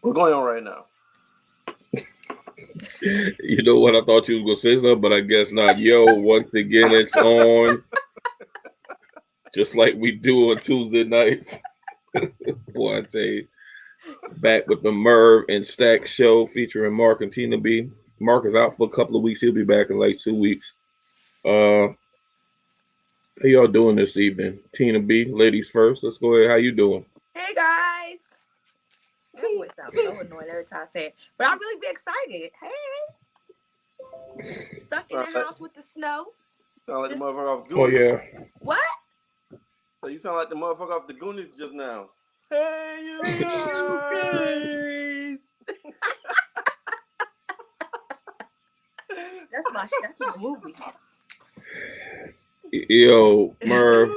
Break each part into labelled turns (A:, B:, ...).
A: What's going on right now?
B: You know what? I thought you was gonna say something, but I guess not. Yo, once again, it's on, just like we do on Tuesday nights. Boy, I tell you, back with the Merv and Stack show featuring Marc and Tina B. Marc is out for a couple of weeks. He'll be back in like 2 weeks. How y'all doing this evening? Tina B, ladies first. Let's go ahead. How you doing?
C: Hey guys. That voice sounds so annoying every time I say it. But I'll really be excited. Hey. Stuck in the house with the snow.
A: Sound like the motherfucker off Goonies.
B: Oh, yeah.
C: What?
A: So you sound like the motherfucker off the Goonies just now. Hey, you guys.
C: That's my movie.
B: Yo, Merv,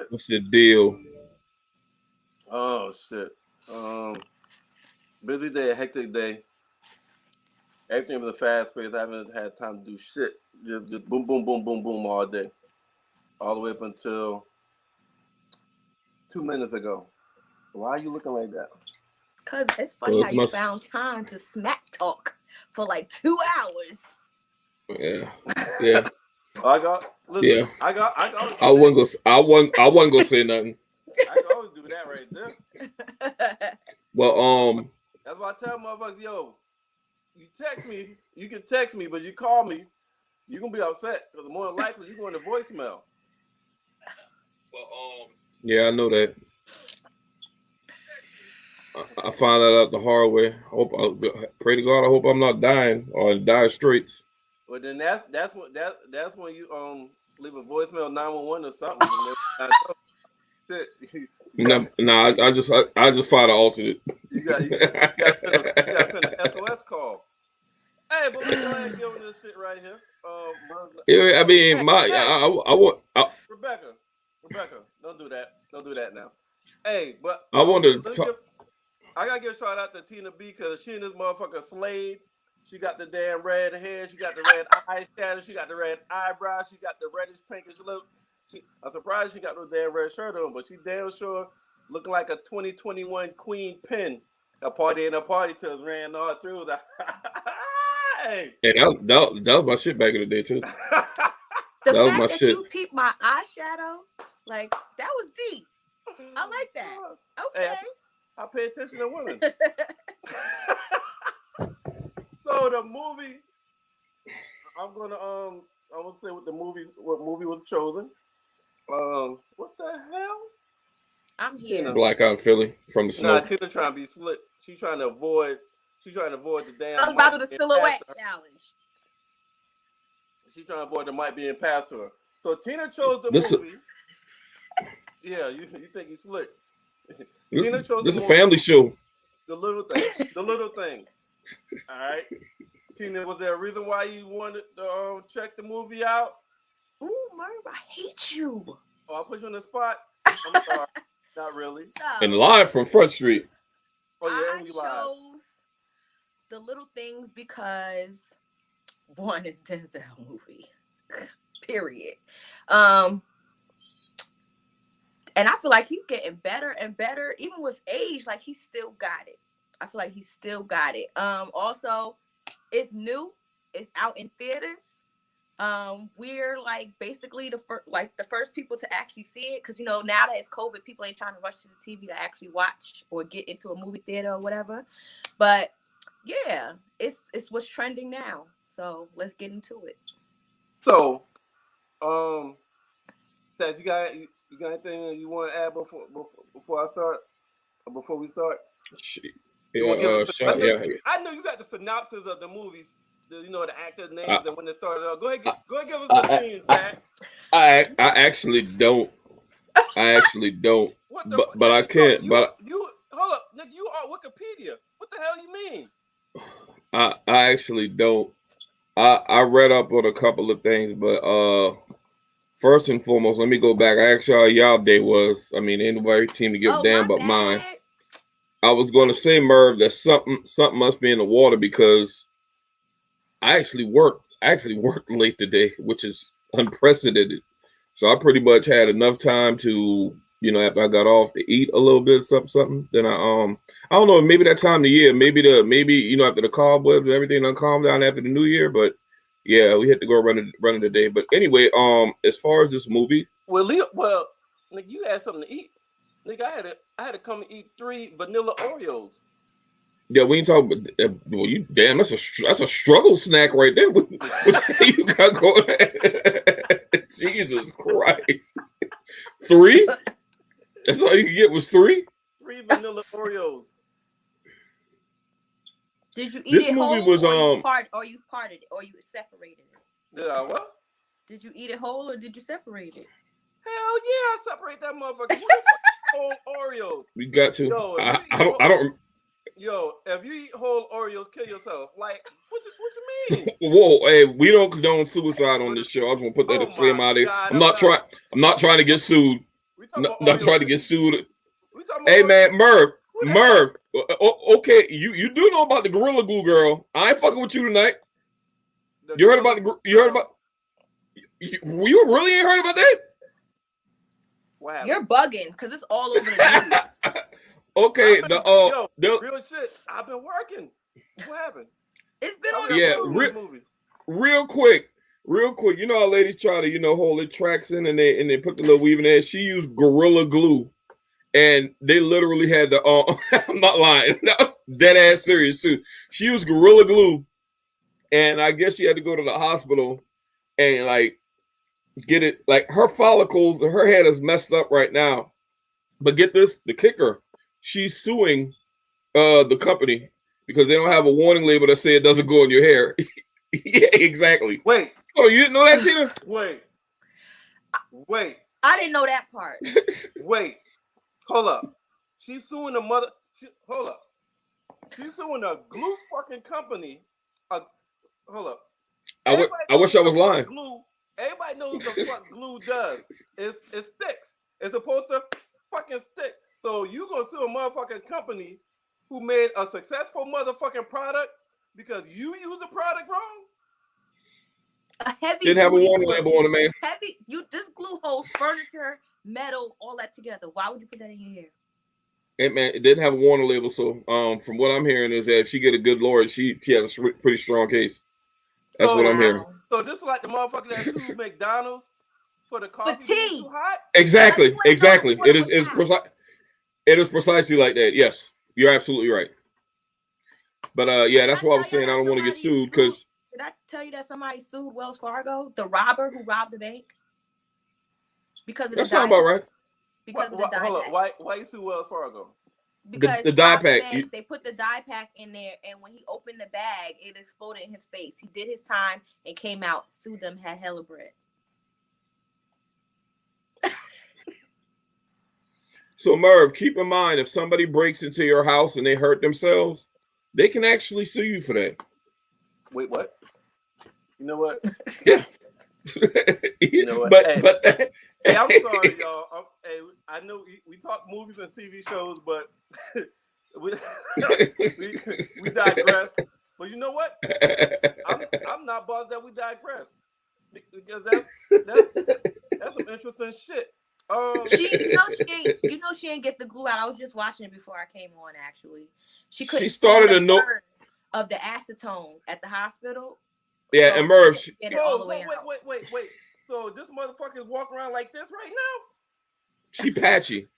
B: what's the deal?
A: Oh, shit. Busy day, hectic day. Everything was a fast pace. I haven't had time to do shit. Just boom, boom, boom, boom, boom all day. All the way up until 2 minutes ago. Why are you looking like that?
C: Because it's funny how you found time to smack talk for like 2 hours.
B: Yeah. Yeah.
A: I
B: wasn't gonna say nothing.
A: I can always do that right there.
B: Well,
A: that's why I tell motherfuckers, yo, you text me, you can text me, but you call me, you're gonna be upset because more than likely you're going to voicemail.
B: Well, yeah, I know that. I found that out the hard way. Pray to God, I hope I'm not dying or in dire straits.
A: Well, then that's when you leave a voicemail 911 or something.
B: Nah, I just find an alternate.
A: You got to send an SOS call. Hey, but we go ahead and get on this shit right here.
B: Yeah, I mean,
A: Rebecca, don't do that. Don't do that now. Hey, but
B: I wanted
A: I gotta give a shout out to Tina B because she and this motherfucker slayed. She got the damn red hair. She got the red eyeshadow. She got the red eyebrows. She got the reddish pinkish lips. I'm surprised she got no damn red shirt on, but she damn sure looking like a 2021 Queen Pin. A party till it ran all through the. Hey.
B: Hey, that was my shit back in the day too.
C: The fact that you peeped my eyeshadow, like that was deep. I like that. Okay.
A: Hey, I pay attention to women. So the movie, I'm gonna say what movie was chosen. What the hell?
C: I'm here.
B: Blackout Philly from the snow.
A: Nah, Tina trying to be slick. She's trying to avoid the damn.
C: I'm about to the silhouette challenge.
A: She's trying to avoid the mic being passed to her. So Tina chose the movie. Yeah, you think he's slick. Tina chose
B: this is a family show.
A: The little things. All right. Tina, was there a reason why you wanted to check the movie out?
C: Ooh, Merv, I hate you.
A: Oh, I put you on the spot? I'm sorry. Not really.
B: And live from Front Street.
A: Oh, yeah,
C: I chose The Little Things because one is Denzel movie. Period. And I feel like he's getting better and better, even with age. Like he still got it. I feel like he still got it. Also, it's new. It's out in theaters. We're like basically the first people to actually see it because now that it's COVID, people ain't trying to rush to the TV to actually watch or get into a movie theater or whatever. But yeah, it's what's trending now. So let's get into it.
A: So, Seth, you got anything you want to add before I start? Or before we start? I know you got the synopsis of the movies. The actors' names and when they started out. Go ahead, give us the scenes, Zach.
B: I actually don't. But I can't.
A: You hold up, nigga. You are Wikipedia. What the hell you mean?
B: I actually don't. I read up on a couple of things, but first and foremost, let me go back. I asked y'all day was. I mean, anybody team to give a damn but mine. I was going to say, Merv, that something must be in the water because I actually worked late today, which is unprecedented. So I pretty much had enough time to, after I got off, to eat a little bit something. Then I don't know, maybe that time of the year, maybe after the cobwebs and everything done calmed down after the new year. But yeah, we had to go run the day. But anyway, as far as this movie,
A: nigga, you had something to eat. Nigga, I had to come and eat 3 vanilla Oreos.
B: Yeah, we ain't talking about. Well, that's a struggle snack right there. What you got going? Jesus Christ! 3? That's all you could get was 3.
A: 3 vanilla Oreos.
C: Did you eat it whole, or you parted it, or you separated it?
A: Did I what?
C: Did you eat it whole, or did you separate it?
A: Hell yeah, I separate that motherfucker. Who the fuck whole Oreos?
B: We got to.
A: Yo,
B: I don't.
A: Yo, if you eat whole Oreos, kill yourself. Like, what you mean?
B: Whoa, hey, we don't condone suicide on this show. I just want to put that disclaimer out there. I'm not trying to get sued. Not trying to get sued. Hey man, Merv. Okay, you do know about the Gorilla Glue girl. I ain't fucking with you tonight. You heard about you really ain't heard about that?
A: Wow.
C: You're bugging because it's all over the news.
B: Okay,
A: real shit. I've been working. What happened?
C: It's been on the
B: movie. Real quick. You know how ladies try to hold their tracks in and they put the little weave in there. She used Gorilla Glue, and they literally had the. I'm not lying. No, dead ass serious too. She used Gorilla Glue, and I guess she had to go to the hospital and get it. Like her follicles, her head is messed up right now. But get this, the kicker. She's suing the company because they don't have a warning label that say it doesn't go in your hair. Yeah, exactly.
A: Wait.
B: Oh, you didn't know that, Tina?
A: Wait.
C: I didn't know that part.
A: Wait. Hold up. She's suing the mother. Hold up. She's suing a glue fucking company. Hold up.
B: I wish I was lying.
A: Glue. Everybody knows the fuck glue does. It sticks. It's supposed to fucking stick. So you gonna sue a motherfucking company who made a successful motherfucking product because you use the product wrong?
C: A heavy
B: didn't have a warning label on it, man.
C: This glue holds furniture, metal, all that together. Why would you put that in your hair?
B: Hey man, it didn't have a warning label. So from what I'm hearing is that if she get a good lawyer, she has a pretty strong case. That's what I'm hearing.
A: So this is like the motherfucker that sued McDonald's for the coffee
C: for tea.
A: Too hot?
B: Exactly. It is precisely like that. Yes, you're absolutely right. But yeah, that's what I was saying. I don't want to get sued because.
C: Did I tell you that somebody sued Wells Fargo, the robber who robbed the bank? Because of the
B: That sounds about right.
C: Because of the dye pack.
A: Why you sue Wells Fargo?
C: Because
B: the dye pack.
C: They put the dye pack in there, and when he opened the bag, it exploded in his face. He did his time and came out, sued them, had hella bread.
B: So Merv, keep in mind if somebody breaks into your house and they hurt themselves, they can actually sue you for that.
A: Wait, what? You know what?
B: Yeah.
A: You know what?
B: But
A: hey, I'm sorry, y'all. I know we talk movies and TV shows, but we digress. But you know what? I'm not bothered that we digress because that's some interesting shit.
C: She ain't get the glue out. I was just watching it before I came on. Actually, she
B: started a note
C: of the acetone at the hospital.
B: Yeah,
C: so
B: and Merv.
A: Wait. So this motherfucker is walking around like this right now?
B: She patchy.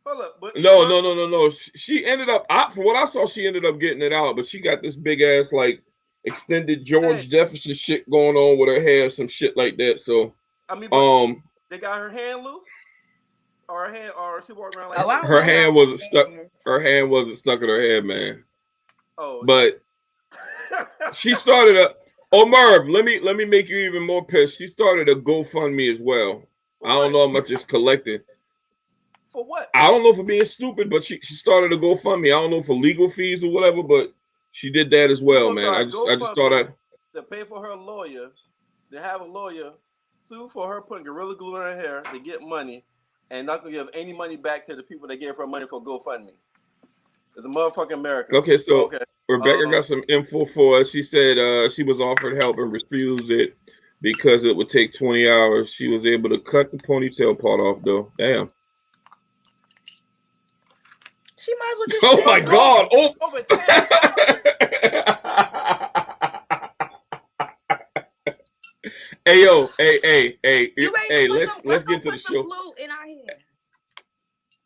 A: Hold up, but
B: no. She ended up. From what I saw, she ended up getting it out, but she got this big ass extended George Jefferson shit going on with her hair, some shit like that. So
A: they got her hand loose, or she walking around
B: like her hand wasn't stuck. Her hand wasn't stuck in her head, man.
A: Oh,
B: but she started a. Oh, Merv, let me make you even more pissed. She started a GoFundMe as well. I don't know how much it's collected.
A: For what?
B: I don't know for being stupid, but she started a GoFundMe. I don't know for legal fees or whatever, but she did that as well, man. I just thought that
A: to pay for her lawyer, to have a lawyer sue for her putting Gorilla Glue in her hair to get money, and not gonna give any money back to the people that gave her money for GoFundMe. It's a motherfucking America.
B: Okay, so Rebecca got some info for us. She said she was offered help and refused it. because it would take 20 hours. She was able to cut the ponytail part off, though. Damn.
C: She might as well just.
B: Oh my God! Oh.
A: Over 10
B: Hey yo, hey!
C: You ready
B: Hey,
C: to
B: let's get to the
C: put some
B: show.
C: glue in our hair.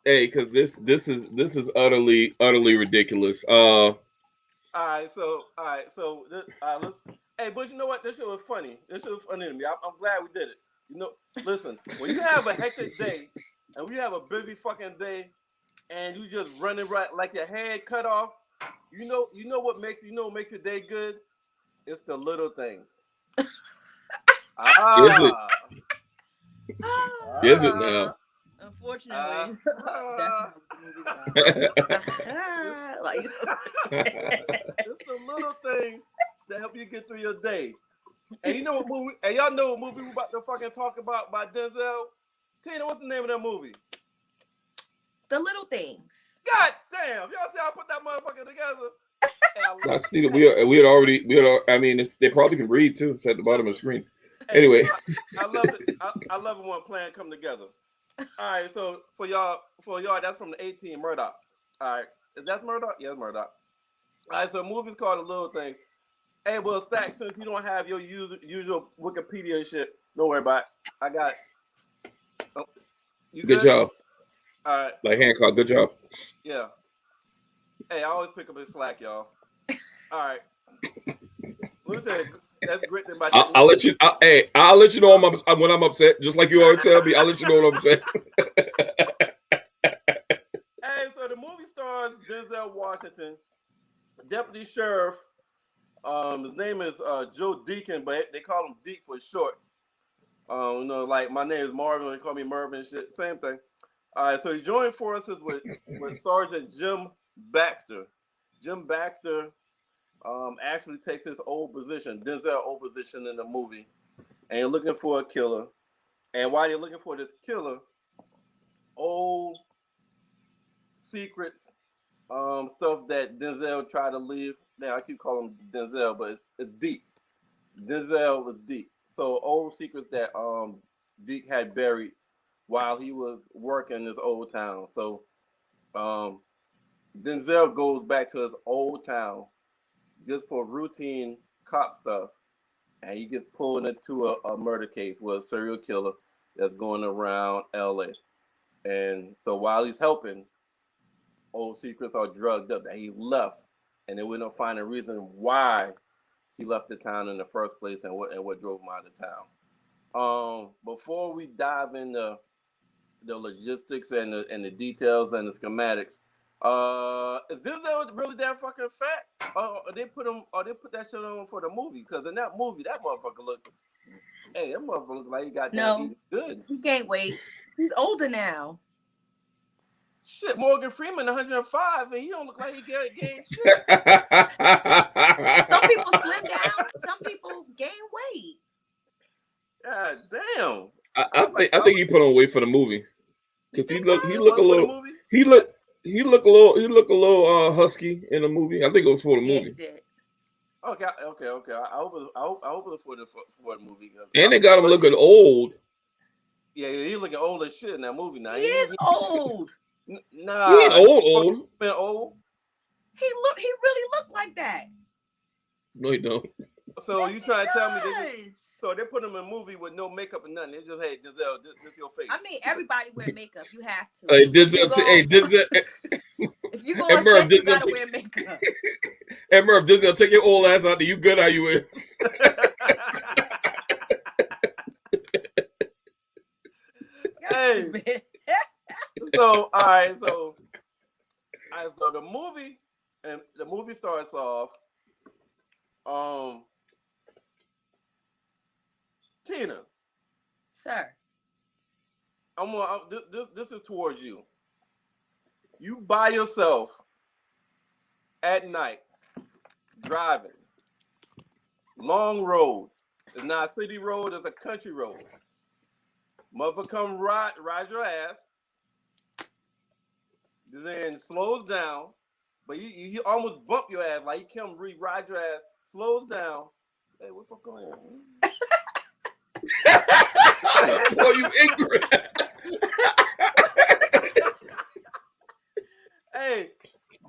B: Hey, because this is utterly ridiculous.
A: All right, let's. Hey, but you know what? This shit was funny. This shit was funny to me. I'm glad we did it. You know, listen, when you have a hectic day and we have a busy fucking day, and you just running right like your head cut off, you know what makes your day good? It's the little things.
B: Is it? Is it now?
C: Unfortunately, that's my movie. Like you so
A: it's the little things that help you get through your day. And you know what movie? And y'all know what movie we about to fucking talk about by Denzel? Tina, what's the name of that movie?
C: The Little Things.
A: God damn! Y'all see how I put that motherfucker together?
B: I see that we had already. I mean, they probably can read too. It's at the bottom of the screen. Anyway,
A: I love it. I love it when a plan come together. All right, so for y'all, that's from the 18 Murdoch. All right, is that Murdoch? Yeah, it's Murdoch. All right, so the movie's called The Little Things. Hey, well, Stack, since you don't have your usual Wikipedia shit, don't worry about it. I got it. Oh, you
B: good job.
A: All right.
B: Like Hancock, good job.
A: Yeah. Hey, I always pick up his slack, y'all. All right. Let me tell you, that's the great thing about that.
B: I'll let you. I'll let you know when I'm upset. Just like you always tell me, I'll let you know when I'm upset.
A: Hey, so the movie stars Denzel Washington, Deputy Sheriff. His name is Joe Deacon, but they call him Deke for short. You know, like my name is Marvin, they call me Merv and shit. Same thing. All right, so he joined forces with Sergeant Jim Baxter. Jim Baxter actually takes his old position, Denzel's old position in the movie, and you're looking for a killer. And while you're looking for this killer, old secrets, stuff that Denzel tried to leave. Now I keep calling him Denzel, but it's Deke. Denzel was Deke. So old secrets that Deke had buried while he was working in this old town. So Denzel goes back to his old town just for routine cop stuff, and he gets pulled into a murder case with a serial killer that's going around LA. And so while he's helping, old secrets are drugged up that he left, and then we don't find a reason why he left the town in the first place and what drove him out of town. Before we dive into the logistics and the details and the schematics, is Denzel really that fucking fat? They put that shit on for the movie? Because in that movie, that motherfucker looked like he got good.
C: He gained weight. He's older now.
A: Shit, Morgan Freeman 105, and he don't look like he gained shit.
C: Some people slim down. Some people gain weight.
A: God damn.
B: I think he put on weight for the movie because he look a little husky in the movie. I think it was for the movie.
C: He did.
A: Okay. I hope it was for the movie.
B: And they got him looking old.
A: Yeah, he's looking old as shit in that movie now.
C: He is old.
A: Nah,
B: he ain't old.
A: Been old.
C: He really looked like that.
B: No, he don't.
A: So
C: yes,
A: you trying to tell me
C: that
A: so they put him in a movie with no makeup and nothing? They just, hey, Denzel, this your face.
C: I mean, everybody wear makeup. You have to.
B: Hey, Denzel.
C: If you go on set, you gotta wear makeup.
B: Hey, Merv, Denzel, take your old ass out there. You good? How you is?
A: Hey. So all right, so the movie starts off. Tina,
C: sir,
A: this is towards you. You by yourself at night driving long road. It's not a city road; it's a country road. Mother come ride your ass. Then slows down, but he almost bump your ass. Like he come ride your ass, slows down. Hey, what's up going on?
B: Boy, you ignorant.
A: Hey,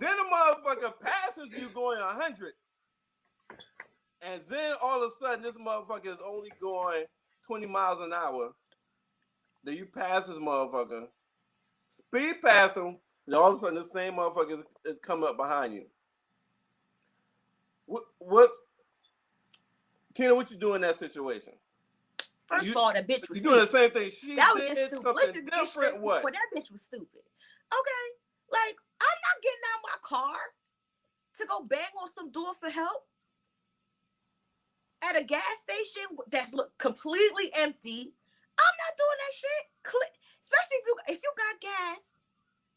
A: then a motherfucker passes you going 100. And then all of a sudden, this motherfucker is only going 20 miles an hour. Then you pass this motherfucker, speed past him, and all of a sudden, the same motherfucker is coming up behind you. What Tina, what you do in that situation?
C: First of all, that bitch was
A: you doing the same thing.
C: That was just stupid. Let's
A: something
C: just
A: different. What?
C: That bitch was stupid. Okay, like I'm not getting out my car to go bang on some door for help at a gas station that's completely empty. I'm not doing that shit. Especially if you got gas,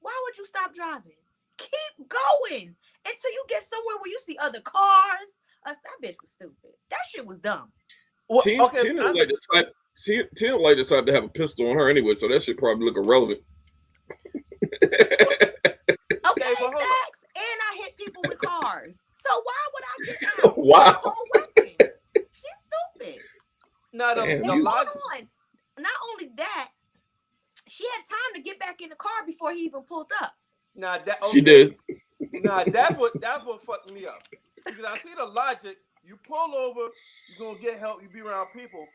C: why would you stop driving? Keep going until you get somewhere where you see other cars. That bitch was stupid. That shit was dumb.
A: Well,
B: Tina
A: okay,
B: like the type to have a pistol on her anyway, so that should probably look irrelevant.
C: Okay, Stacks, and I hit people with cars. So why would I get out?
B: Wow.
C: No weapon. She's stupid.
A: Not only
C: that, she had time to get back in the car before he even pulled up.
B: She did.
A: That's what fucked me up. Because I see the logic. You pull over, you're gonna get help, you be around people.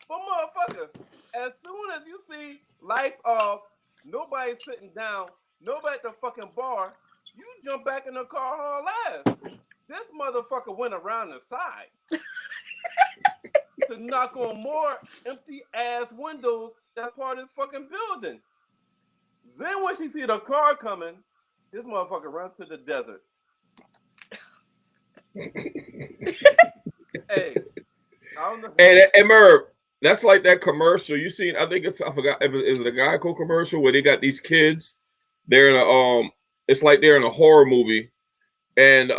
A: But motherfucker, as soon as you see lights off, nobody sitting down, nobody at the fucking bar, you jump back in the car haul ass. This motherfucker went around the side to knock on more empty ass windows that part of this fucking building. Then when she see the car coming, this motherfucker runs to the desert. Hey, I don't know.
B: Hey, Merv, that's like that commercial you seen. I forgot if it is a Geico commercial where they got these kids. They're in a it's like they're in a horror movie, and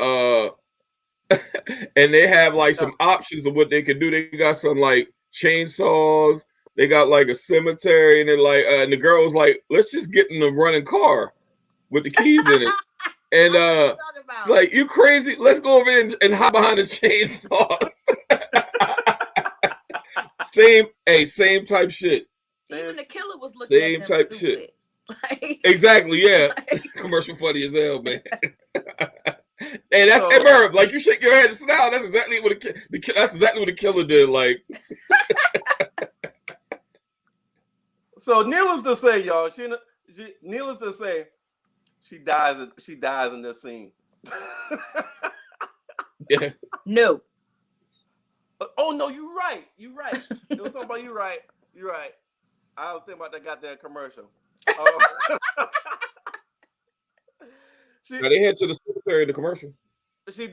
B: and they have like some options of what they can do. They got some like chainsaws. They got like a cemetery, and they're like, and the girl was like, "Let's just get in the running car with the keys in it." And it's like, you crazy? Let's go over there and hide behind the chainsaw. Same type shit.
C: Even the killer was looking
B: same
C: at them
B: type
C: stupid.
B: shit.
C: Like,
B: Exactly, yeah. Commercial funny as hell, man. Hey, that's Merv. Like, you shake your head and smile. That's exactly what the killer did. Like,
A: so needless to say, y'all, needless to say, she dies in this scene.
B: yeah.
C: No.
A: Oh no, you're right. There was something about you right. You're right. I was thinking about that goddamn commercial.
B: Now they head to the cemetery in the commercial.
A: She.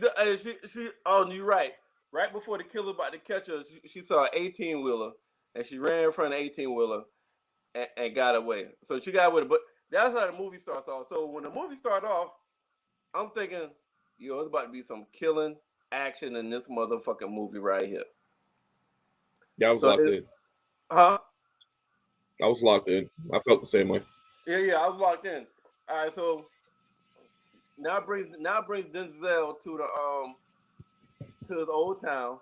A: Oh, you're right. Right before the killer about to catch her, she saw an 18-wheeler, and she ran in front of the 18-wheeler and got away. So she got away. But that's how the movie starts off. So when the movie started off, I'm thinking, yo, it's about to be some killing action in this motherfucking movie right here.
B: Yeah, I was locked in.
A: Huh?
B: I was locked in. I felt the same way.
A: Yeah, I was locked in. All right, so now brings Denzel to his old town.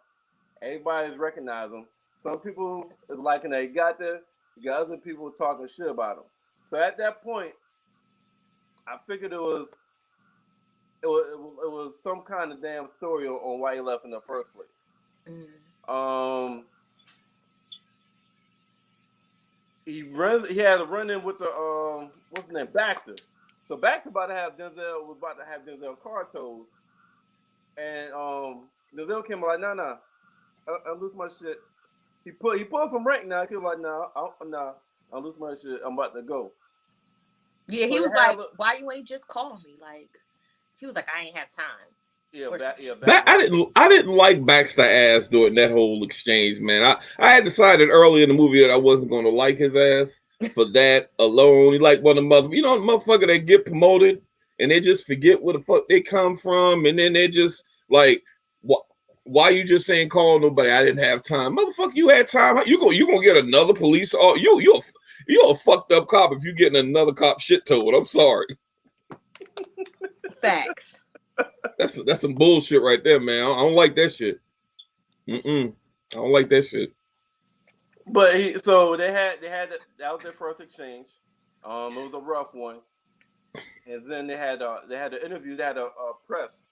A: Everybody's recognizing him. Some people is liking that he got there. You got other people talking shit about him. So at that point, I figured it was some kind of damn story on why he left in the first place. He had a run in with the what's his name, Baxter. So Baxter was about to have Denzel car towed, and Denzel came like, nah, I lose my shit. He pulled some rank now. He was like, nah, I lose my shit. I'm about to go.
C: Yeah, he was like, why you ain't just call me? Like, he was like, I ain't have time.
B: I didn't like Baxter ass during that whole exchange, man. I had decided early in the movie that I wasn't going to like his ass for that alone. He like one of the motherfucker that get promoted and they just forget where the fuck they come from, and then they just like, why you just saying call nobody? I didn't have time, motherfucker. You had time. You gonna get another police? Or you're a fucked up cop if you getting another cop shit told. I'm sorry.
C: Facts.
B: That's some bullshit right there, man. I don't like that shit. I don't like that shit.
A: But so that was their first exchange. It was a rough one, and then they had an interview. They had a press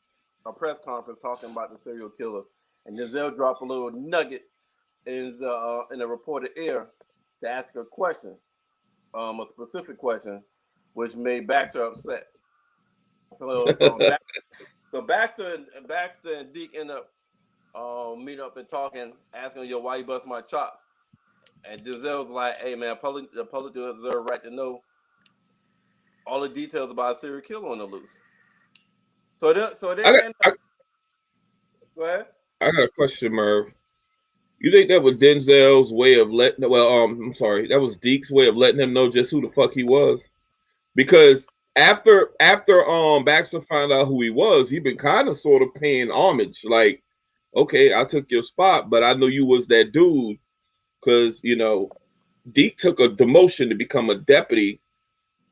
A: conference talking about the serial killer, and Denzel dropped a little nugget in a reported ear to ask a question, a specific question, which made Baxter upset. So Baxter and Deke end up meeting up and talking, asking, yo, why you bust my chops? And Denzel's like, hey man, the public deserve a right to know all the details about a serial killer on the loose. So they
B: I got,
A: end
B: I,
A: up. Go ahead.
B: I got a question, Merv. You think that was Denzel's way of letting? Well, I'm sorry, that was Deke's way of letting him know just who the fuck he was. Because after Baxter found out who he was, he been kind of sort of paying homage. Like, okay, I took your spot, but I know you was that dude because Deke took a demotion to become a deputy,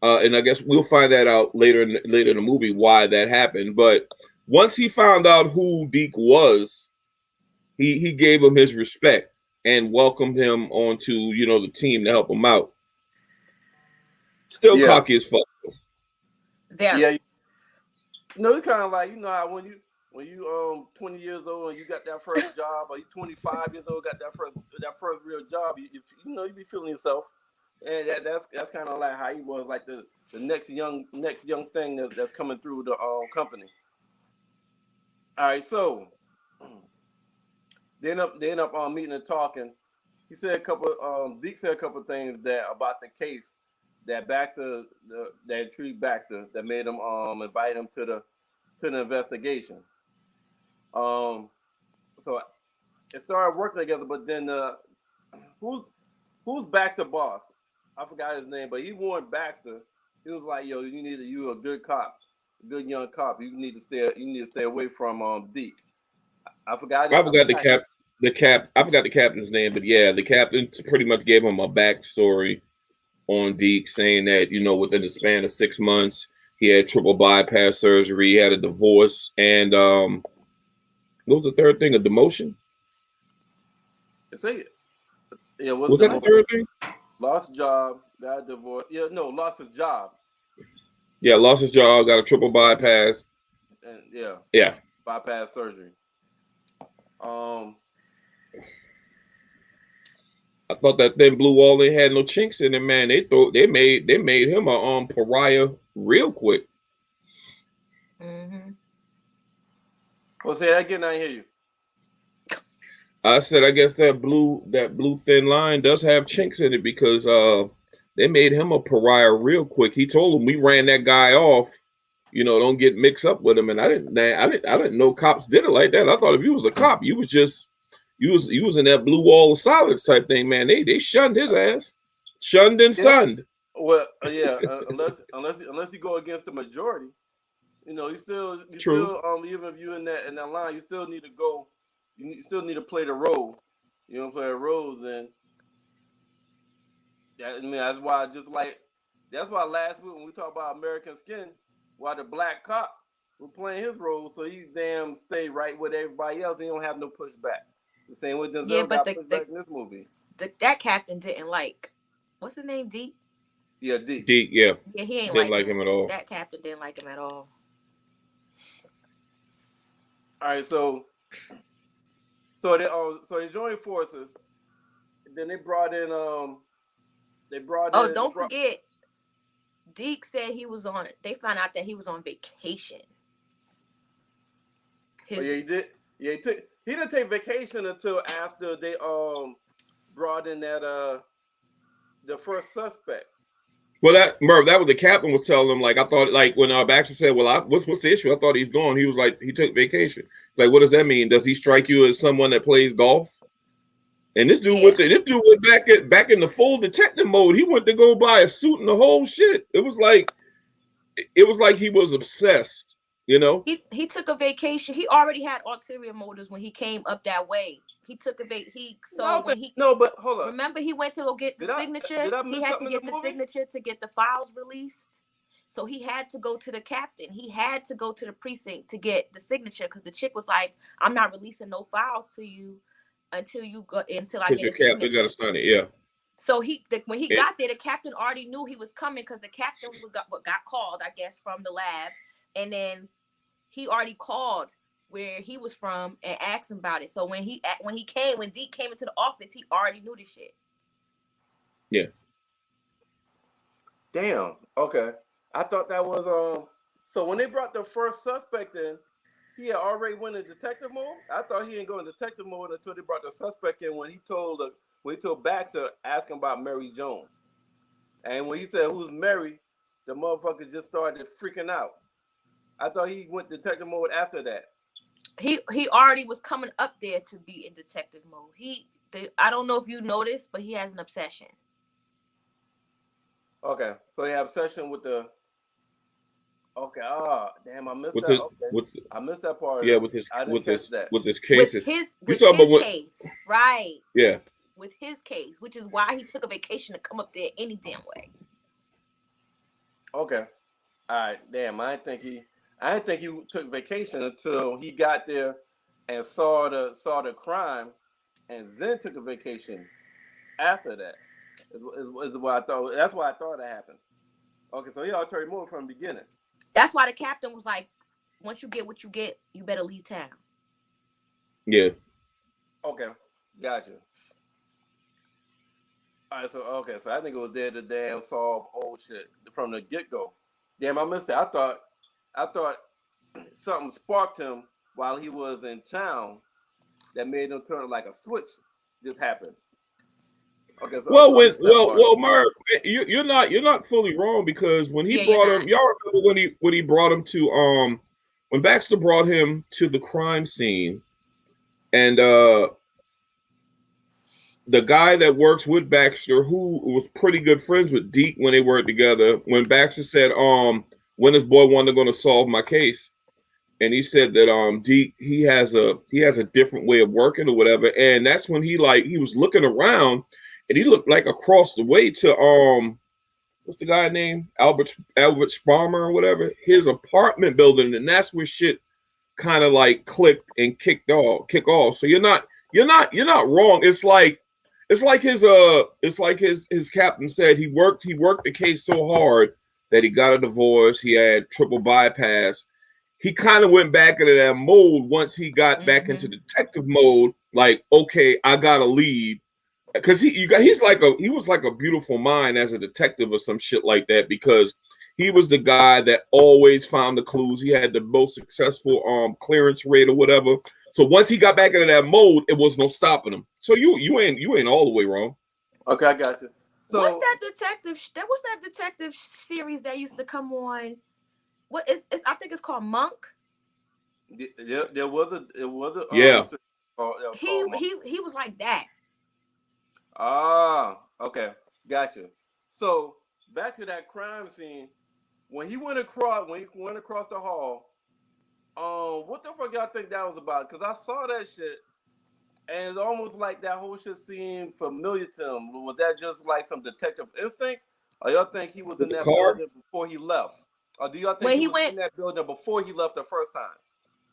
B: and I guess we'll find that out later in the movie why that happened. But once he found out who Deke was, he gave him his respect and welcomed him onto the team to help him out. Still
A: Yeah,
B: cocky as fuck.
A: yeah.
C: Very.
A: It's kind of like how when you 20 years old and you got that first job, or you 25 years old got that first real job, you be feeling yourself, and that's kind of like how he was, like the next young thing that's coming through the company. All right, so they end up meeting and talking. He said a couple. Deke said a couple of things that about the case that that intrigued Baxter, that made him invite him to the investigation. Um, so it started working together, but then who's who's Baxter boss? I forgot his name, but he warned Baxter. He was like, "Yo, you a good cop, a good young cop. You need to stay away from Deke." I forgot it.
B: I
A: I
B: forgot
A: forgot.
B: I forgot the captain's name, but yeah, the captain pretty much gave him a backstory on Deke, saying that within the span of 6 months he had triple bypass surgery, he had a divorce, and what was the third thing? A demotion?
A: Say yeah, was
B: Was
A: the
B: that the
A: most
B: third thing?
A: lost job, got divorced. Yeah, no, lost his job,
B: Yeah, lost his job, got a triple bypass.
A: and yeah,
B: Yeah,
A: bypass surgery. Um,
B: I thought that thin blue wall ain't had no chinks in it, man. They made him a pariah real quick.
C: Mm-hmm.
A: well, say that again. I hear you.
B: I said, I guess that blue thin line does have chinks in it because they made him a pariah real quick. He told him we ran that guy off. Don't get mixed up with him. And I didn't know cops did it like that. I thought if you was a cop, you was in that blue wall of silence type thing, man. They shunned his ass, shunned and
A: Yeah.
B: sunned.
A: Well, yeah. Unless you go against the majority, you
B: True.
A: still even if you in that line, you still need to go. Still need to play the role. You don't play the roles, and I mean that's why last week when we talked about American Skin, why the black cop was playing his role, so he damn stay right with everybody else. He don't have no pushback. The same way
C: Yeah,
A: Denzel
C: but
A: got pushback in this movie.
C: that captain didn't like, what's his name, Deep?
A: Yeah, D.
B: Deke, yeah,
C: Yeah, he ain't
B: didn't
C: like
B: like
C: him.
B: him at all.
C: That captain didn't like him at all.
A: All right, so they joined forces. Then
C: Oh, don't forget, Deke said they found out that he was on vacation.
A: Oh yeah,
C: His
A: he did. Yeah, he didn't take vacation until after they brought in that the first suspect.
B: Well, that Merv, that was the captain was telling him. Like I thought, like when Baxter said, "Well, what's the issue?" I thought he's gone. He was like, he took vacation. Like, what does that mean? Does he strike you as someone that plays golf? And
C: Yeah.
B: this dude went back in the full detective mode. He went to go buy a suit and the whole shit. It was like he was obsessed. You know?
C: He took a vacation. He already had ulterior motives when he came up that way. He took a
A: I
C: so
A: don't
C: when
A: think
C: he
A: no, but hold up.
C: remember he went to go get the
A: Did I
C: signature.
A: did I
C: He
A: miss
C: had to
A: something in
C: get
A: the
C: the
A: movie?
C: signature to get the files released. So he had to go to the captain. He had to go to the precinct to get the signature because the chick was like, "I'm not releasing no files to you until I
B: Because
C: get
B: your
C: a
B: captain
C: signature.
B: got to sign it. Yeah.
C: So when he got there, the captain already knew he was coming because the captain got called, I guess, from the lab, and then he already called where he was from and asked him about it. So when Deke came into the office, he already knew this shit.
B: Yeah.
A: Damn. Okay. I thought that was So when they brought the first suspect in, he had already went in detective mode. I thought he didn't go in detective mode until they brought the suspect in when he told Baxter asking about Mary Jones, and when he said who's Mary, the motherfucker just started freaking out. I thought he went detective mode after that.
C: He already was coming up there to be in detective mode. I don't know if you noticed, but he has an obsession.
A: Okay, so he had obsession with the. Okay, damn, I missed
B: With
A: that.
B: his,
A: Okay, I missed that part.
B: yeah, with his cases.
C: With
B: talking about
C: his case, right?
B: Yeah.
C: With his case, which is why he took a vacation to come up there any damn way.
A: Okay, all right, damn. I didn't think he took vacation until he got there and saw the crime, and then took a vacation after that. Is what I thought. That's why I thought it happened. Okay, so he already moved from the beginning.
C: That's why the captain was like, once you get what you get, you better leave town.
B: Yeah.
A: Okay, gotcha. All right, so I think it was there to damn solve old shit from the get go. Damn, I missed it. I thought something sparked him while he was in town that made him turn like a switch. Just happened. Okay, so I missed that part.
B: Merv, you're not fully wrong, because when he brought him, y'all remember when he brought him to when Baxter brought him to the crime scene, and the guy that works with Baxter, who was pretty good friends with Deke when they worked together, when Baxter said, when this boy wanted to solve my case, and he said that Deke, he has a different way of working or whatever, and that's when he was looking around, and he looked like across the way to what's the guy name, Albert Sparmer or whatever, his apartment building, and that's where shit kind of like clicked and kick off. So you're not wrong. It's like his captain said, he worked the case so hard that he got a divorce, he had triple bypass. He kind of went back into that mode once he got back into detective mode. Like, okay, I gotta lead, because he was like a beautiful mind as a detective or some shit like that, because he was the guy that always found the clues. He had the most successful clearance rate or whatever. So once he got back into that mode, it was no stopping him. So you ain't all the way wrong.
A: Okay, I got you. So
C: what's that detective series that used to come on? I think it's called Monk.
A: There was a
B: yeah.
C: He was like that.
A: Okay, gotcha. So back to that crime scene, when he went across the hall, what the fuck y'all think that was about? Because I saw that shit, and it's almost like that whole shit seemed familiar to him. Was that just like some detective instincts, or y'all think he was in that building before he left, or do y'all think he was in that building before he left the first time?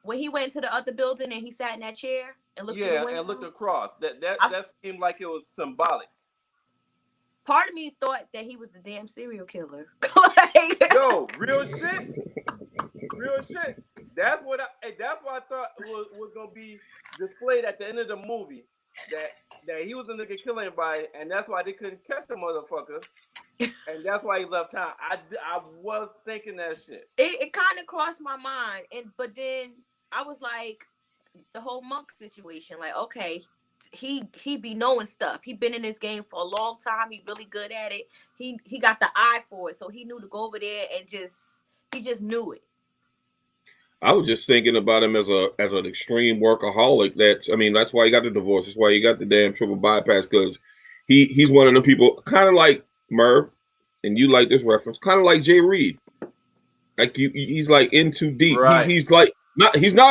C: When he went to the other building and he sat in that chair and looked through the window?
A: And looked across. That seemed like it was symbolic.
C: Part of me thought that he was a damn serial killer.
A: Yo, real shit. That's what I thought was gonna be displayed at the end of the movie. That he was a nigga killing everybody, and that's why they couldn't catch the motherfucker, and that's why he left town. I was thinking that shit.
C: It kind of crossed my mind, but then I was like, the whole Monk situation, like, okay, he be knowing stuff. He been in this game for a long time. He really good at it. He got the eye for it, so he knew to go over there and he just knew it.
B: I was just thinking about him as an extreme workaholic. That's why he got the divorce. That's why he got the damn triple bypass, because he's one of the people, kind of like Merv, and you like this reference, kind of like Jay Reed. Like he's like in too deep. Right. He's not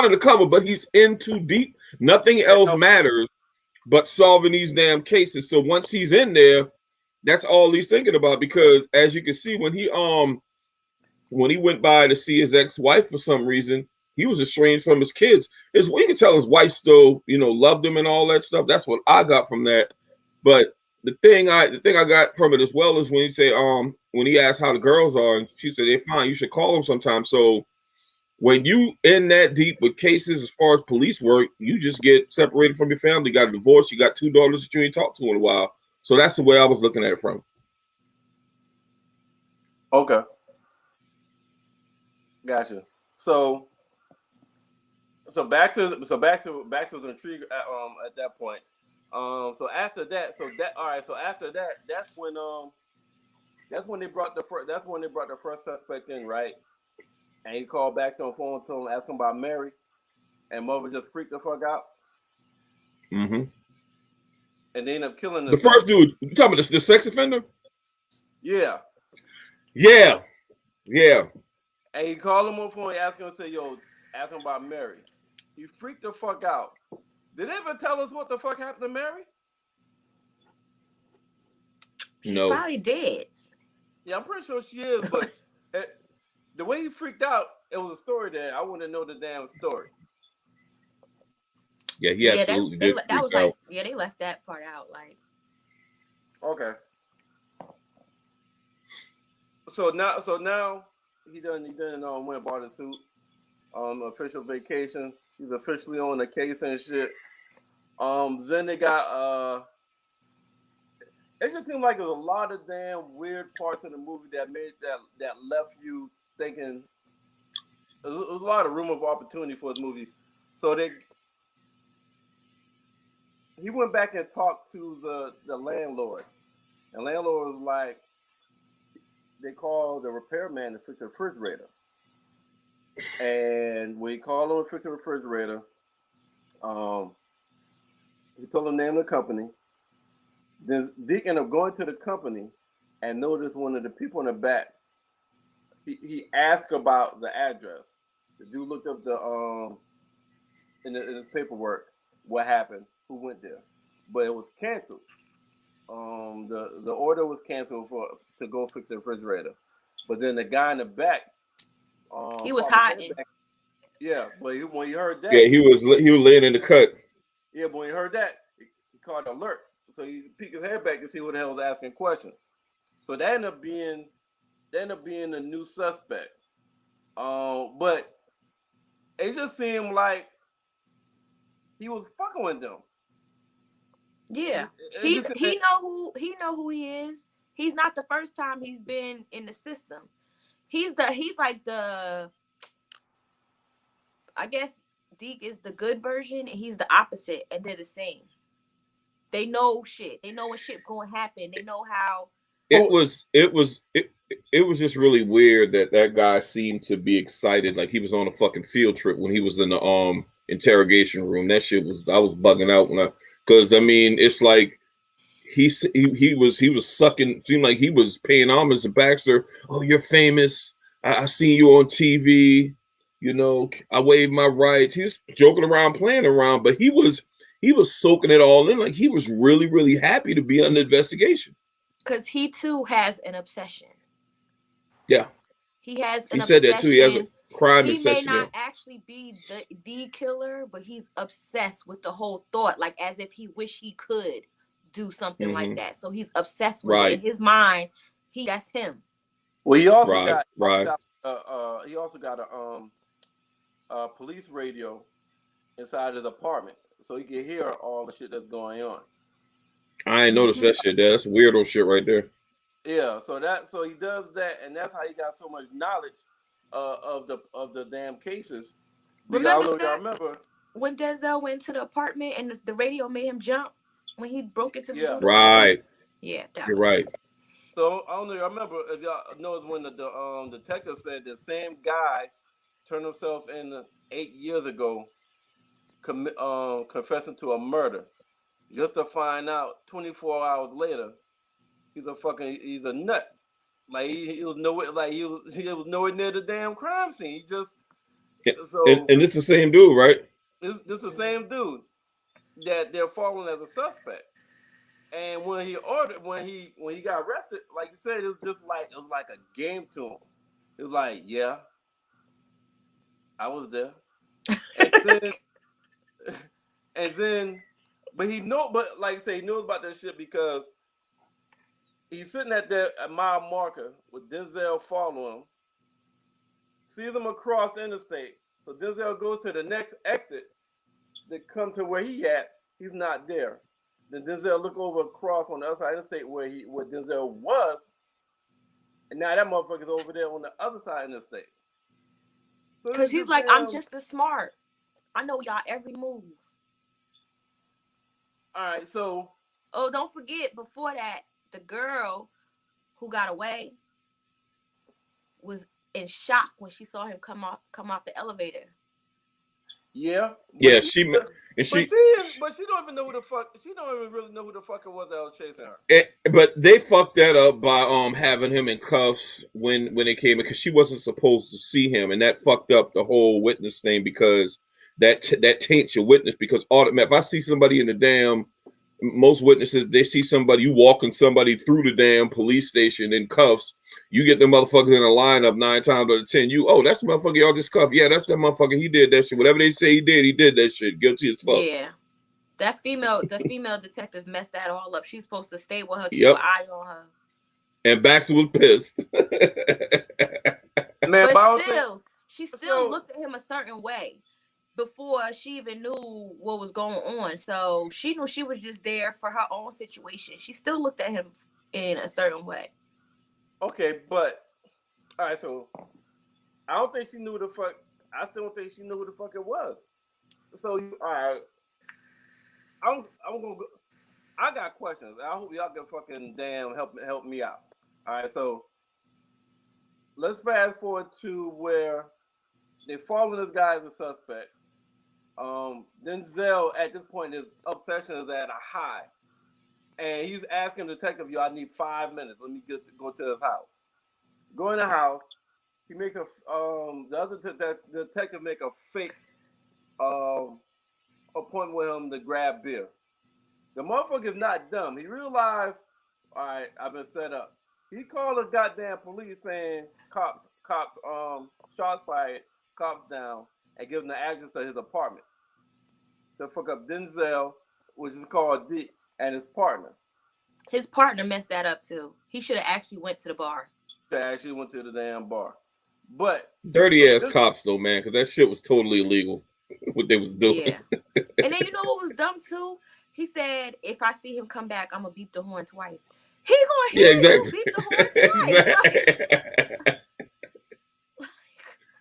B: in the cover, but he's in too deep. Nothing else matters but solving these damn cases. So once he's in there, that's all he's thinking about. Because as you can see, when he went by to see his ex-wife for some reason, he was estranged from his kids. You can tell his wife still, loved him and all that stuff. That's what I got from that. But the thing I got from it as well is when he said, when he asked how the girls are, and she said they're fine. You should call them sometime. So when you in that deep with cases as far as police work, you just get separated from your family. You got a divorce. You got 2 daughters that you ain't talked to in a while. So that's the way I was looking at it from.
A: Okay. Gotcha. So back to the intrigue at that point. So after that, that's when they brought the first suspect in, right? And he called back to the phone, told him, asked him about Mary, and Mother just freaked the fuck out.
B: Mm-hmm.
A: And they ended up killing
B: the first dude. You talking about the sex offender?
A: Yeah.
B: Yeah. Yeah.
A: And he called him on the phone, he asked him, say, ask him about Mary. He freaked the fuck out. Did they ever tell us what the fuck happened to Mary?
C: She probably did.
A: Yeah, I'm pretty sure she is, but the way he freaked out, it was a story there. I want to know the damn story.
B: Yeah, he absolutely did.
C: That was like, yeah, they left that part out. Like,
A: okay. So now he done went and bought a suit. Official vacation. He's officially on the case and shit. Then they got it just seemed like there was a lot of damn weird parts in the movie that left you thinking. There was a lot of room of opportunity for this movie. So he went back and talked to the landlord. And landlord was like, they called the repairman to fix the refrigerator. And when he called him to fix the refrigerator, he told him the name of the company. Then Dick ended up going to the company and noticed one of the people in the back. He asked about the address. The dude looked up in his paperwork what happened, who went there, but it was canceled. The order was canceled to go fix the refrigerator, but then the guy in the back,
C: he was hiding.
A: Yeah, but when he heard that,
B: he was laying in the cut.
A: Yeah, but when he heard that, he called alert. So he peeked his head back to see who the hell was asking questions. So that ended up being a new suspect. But it just seemed like he was fucking with them.
C: Yeah, he know who he is. He's not the first time he's been in the system. He's like the, I guess Deke is the good version and he's the opposite, and they're the same. They know shit. They know when shit gonna happen. They know how.
B: It was just really weird that guy seemed to be excited, like he was on a fucking field trip when he was in the interrogation room. That shit was, I was bugging out because I mean it's like he was sucking. Seemed like he was paying homage to Baxter. Oh, you're famous. I seen you on TV. I waived my rights. He's joking around, playing around, but he was soaking it all in. Like he was really, really happy to be under investigation.
C: Because he too has an obsession.
B: Yeah.
C: He has an obsession.
B: He said that too. He has a crime obsession.
C: He may not actually be the killer, but he's obsessed with the whole thought, like as if he wish he could do something like that. So he's obsessed with it. In his mind, that's him.
A: Well, he also got a police radio inside his apartment, so he can hear all the shit that's going on.
B: I ain't noticed that shit there. That's weirdo shit right there.
A: Yeah, so he does that, and that's how he got so much knowledge of the damn cases.
C: Remember when Denzel went to the apartment and the radio made him jump when he broke into the door?
B: Right.
C: Yeah,
B: you're right.
A: So I don't know. I remember if y'all know when the detective said the same guy turned himself in 8 years ago, confessing to a murder, just to find out 24 hours later he's a nut. Like he was nowhere near the damn crime scene. He just
B: and it's the same dude, right?
A: This the same dude that they're following as a suspect. And when he got arrested, like you said, it was like a game to him. It was like, yeah, I was there. then, and then, but he knows about that shit because he's sitting at that mile marker with Denzel following him, sees him across the interstate. So Denzel goes to the next exit to come to where he at. He's not there. Then Denzel look over across on the other side of the interstate where Denzel was, and now that motherfucker's over there on the other side of the state.
C: Because he's like, I'm just as smart. I know y'all every move.
A: All right, so.
C: Oh, don't forget, before that, the girl who got away was in shock when she saw him come off the elevator.
A: Yeah.
B: Yeah, she don't
A: even know who the fuck. She don't even really know who the fuck it was that was chasing her.
B: But they fucked that up by having him in cuffs when it came in, because she wasn't supposed to see him, and that fucked up the whole witness thing, because that taints your witness. Because if I see somebody in the damn, most witnesses, they see somebody, you walking somebody through the damn police station in cuffs, you get the motherfuckers in a lineup 9 times out of 10. That's the motherfucker y'all just cuffed. Yeah, that's that motherfucker. He did that shit. Whatever they say he did that shit. Guilty as fuck.
C: Yeah. The female detective messed that all up. She's supposed to stay with her, keep an eye on her.
B: And Baxter was pissed.
A: Man,
C: but she still looked at him a certain way before she even knew what was going on. So she knew she was just there for her own situation. She still looked at him in a certain way.
A: Okay, but all right, so I don't think she knew the fuck. I still don't think she knew who the fuck it was. So all right, I'm gonna go. I got questions. I hope y'all can fucking damn help me out. All right, so let's fast forward to where they following this guy as a suspect. Denzel at this point, his obsession is at a high, and he's asking the detective, "Yo, I need 5 minutes. Let me go to his house." Go in the house. He makes the other detective make a fake appointment with him to grab beer. The motherfucker's not dumb. He realized, all right, I've been set up. He called the goddamn police saying cops, shots fired, cops down, and give him the address to his apartment to fuck up Denzel, which is called D, and his partner.
C: His partner messed that up too. He should have actually went to the bar.
A: Actually went to the damn bar. But
B: dirty ass cops though, man, because that shit was totally illegal. What they was doing.
C: Yeah. And then you know what was dumb too? He said, "If I see him come back, I'm gonna beep the horn twice." He gonna hear you beep the horn twice.
B: Exactly.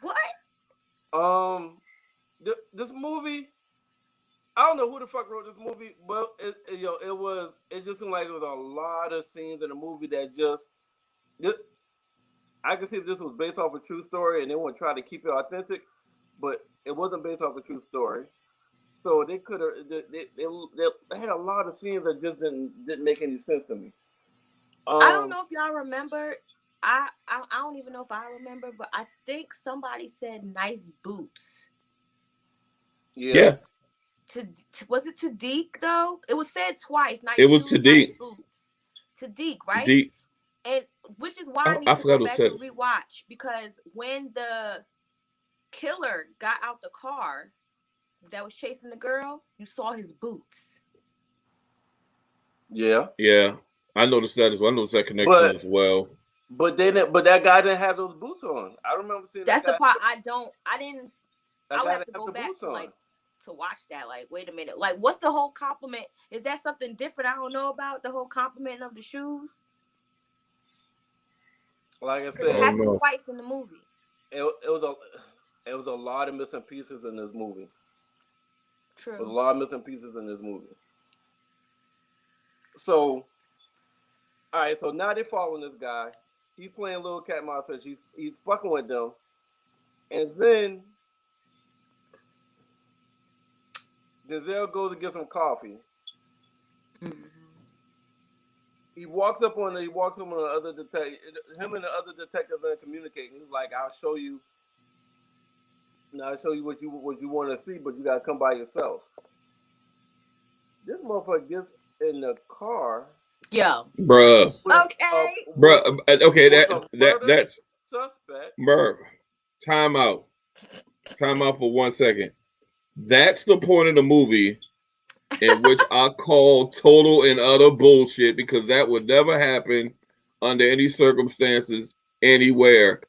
C: What?
A: This movie, I don't know who the fuck wrote this movie, but it just seemed like there was a lot of scenes in the movie that just. I can see if this was based off a true story and they want to try to keep it authentic, but it wasn't based off a true story. So they could have they had a lot of scenes that just didn't make any sense to me.
C: I don't know if y'all remember. I don't even know if I remember, but I think somebody said nice boots.
B: Yeah.
C: Was it to Deke though? It was said twice. Nice
B: it was
C: shoes,
B: to Deke.
C: Nice boots. To Deke, right?
B: Deke.
C: And which is why I need to go back and rewatch, because when the killer got out the car that was chasing the girl, you saw his boots.
A: Yeah.
B: Yeah. I noticed that as well. I noticed that connection as well.
A: But that guy didn't have those boots on. I remember seeing
C: that's
A: that
C: the part I didn't. I'll have to go back
A: to
C: to watch that. Like, wait a minute. Like, what's the whole compliment? Is that something different I don't know about? The whole compliment of the shoes?
A: Like I said,
C: it happened twice in the movie.
A: It was a lot of missing pieces in this movie.
C: True.
A: There was a lot of missing pieces in this movie. So, all right. So now they're following this guy. He's playing little cat and mouse. He's fucking with them, and then Denzel goes to get some coffee.
C: Mm-hmm.
A: He walks up on the other detective. Him and the other detectives are communicating. He's like, "I'll show you. I'll show you what you want to see, but you gotta come by yourself." This motherfucker gets in the car.
C: Yeah.
B: Bruh.
C: Okay.
B: Bruh. Okay. That's
A: suspect.
B: Merv. Time out for 1 second. That's the point of the movie in which I call total and utter bullshit because that would never happen under any circumstances anywhere.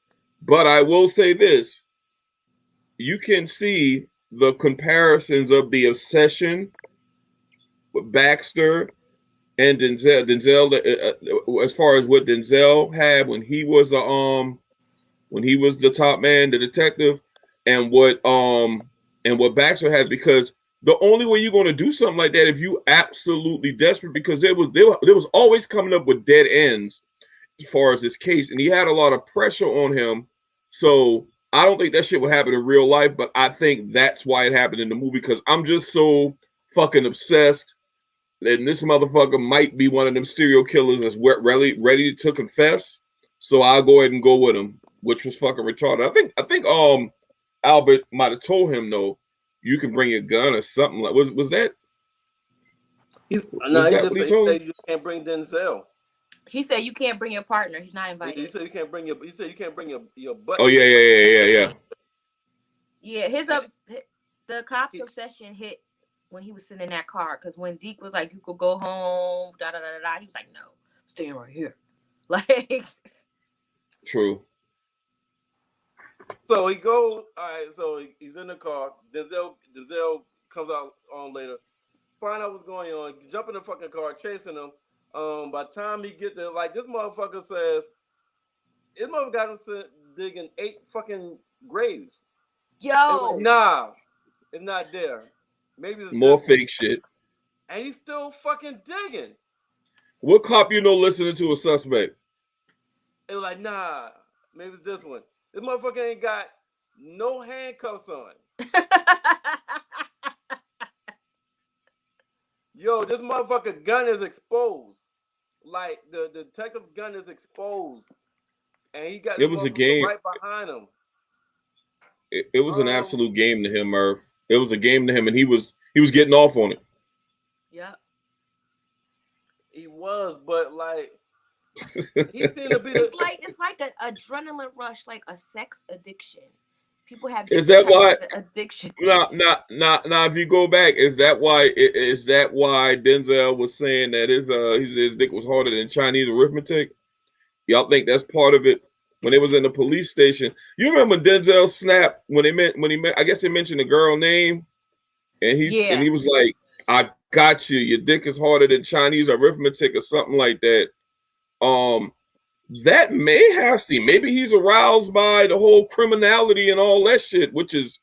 B: But I will say this: you can see the comparisons of the obsession with Baxter and Denzel. As far as what Denzel had when he was the top man, the detective, and what Baxter had, because the only way you're going to do something like that if you absolutely desperate, because there was always coming up with dead ends as far as this case, and he had a lot of pressure on him. So I don't think that shit would happen in real life, but I think that's why it happened in the movie because I'm just so fucking obsessed. And this motherfucker might be one of them serial killers that's ready to confess. So I'll go ahead and go with him, which was fucking retarded. I think Albert might have told him no, you can bring a gun or something like was that
A: He
B: what he
A: just
B: told
A: said
B: him?
A: you can't bring Denzel.
C: He said you can't bring your partner. He's not invited.
A: He said you can't bring your butt.
B: Oh yeah.
C: Yeah, the cop's obsession hit when he was sitting in that car. Because when Deke was like, "You could go home," da da da da, he was like, "No, I'm staying right here." Like,
B: True.
A: So he goes. All right. So he's in the car. Denzel comes out on later. Find out what's going on. Jump in the fucking car, chasing him. By the time he get there, like this motherfucker says, this motherfucker got him digging 8 fucking graves.
C: yo,
A: Like, nah, it's not there. Maybe it's
B: More
A: this
B: fake
A: one.
B: shit.
A: And he's still fucking digging.
B: What cop listening to a suspect?
A: It was like, nah, maybe it's this one. This motherfucker ain't got no handcuffs on. Yo, this motherfucker gun is exposed. Like the detective's gun is exposed. And he got
B: It
A: the
B: was a
A: motherfucker
B: game.
A: right behind him.
B: It was an absolute game to him, Merv. It was a game to him, and he was getting off on it.
C: Yeah.
A: He was, but like he seemed to be
C: it's like an adrenaline rush, like a sex addiction. People have
B: Is that why
C: addictions.
B: Now, if you go back, is that why Denzel was saying that his dick was harder than Chinese arithmetic? Y'all think that's part of it? When they was in the police station, you remember Denzel snapped when he met. I guess they mentioned the girl name, and he was like, "I got you. Your dick is harder than Chinese arithmetic or something like that." That may have seen. Maybe he's aroused by the whole criminality and all that shit, which is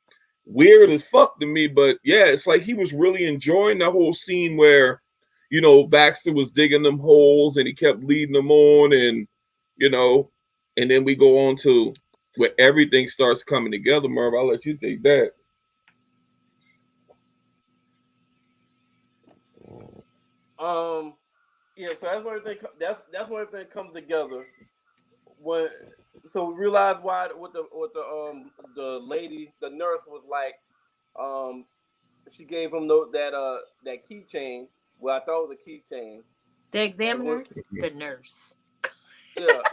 B: weird as fuck to me. But yeah, it's like he was really enjoying the whole scene where, Baxter was digging them holes and he kept leading them on, and and then we go on to where everything starts coming together. Merv, I'll let you take that.
A: Yeah, so that's when everything that's when everything comes together. So we realized why what the lady, the nurse was like, she gave him that keychain. Well, I thought it was a keychain.
C: The examiner, the nurse.
A: Yeah.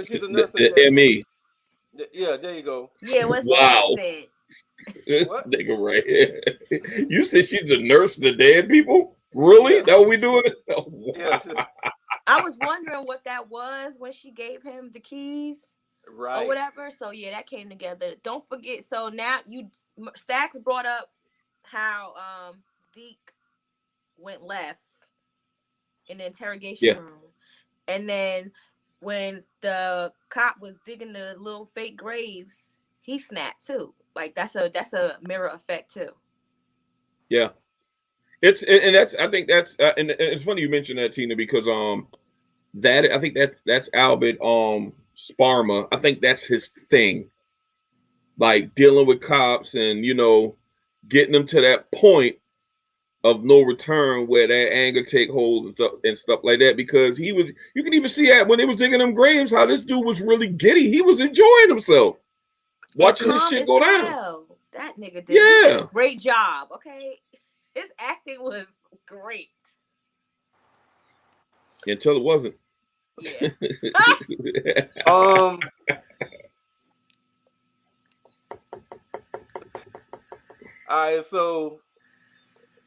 A: She's a nurse.
B: The ME.
A: Yeah, there you go.
C: Yeah, what's
B: wow.
C: said?
B: This nigga right here. You said she's a nurse to dead people? Really? Yeah. That what we doing? Oh, wow.
A: Yeah.
C: I was wondering what that was when she gave him the keys,
A: right,
C: or whatever. So yeah, that came together. Don't forget. So now Stacks brought up how Deke went left in the interrogation room, and then when the cop was digging the little fake graves, he snapped too. Like that's a mirror effect too.
B: Yeah. I think that's and it's funny you mentioned that, Tina, because I think that's Albert Sparma. I think that's his thing. Like dealing with cops and getting them to that point of no return where that anger take hold and stuff like that, because you can even see that when they was digging them graves, how this dude was really giddy. He was enjoying himself watching this shit go down.
C: That nigga did,
B: yeah.
C: He did a great job. Okay, his acting was great
B: until it wasn't.
C: Yeah.
A: All right, so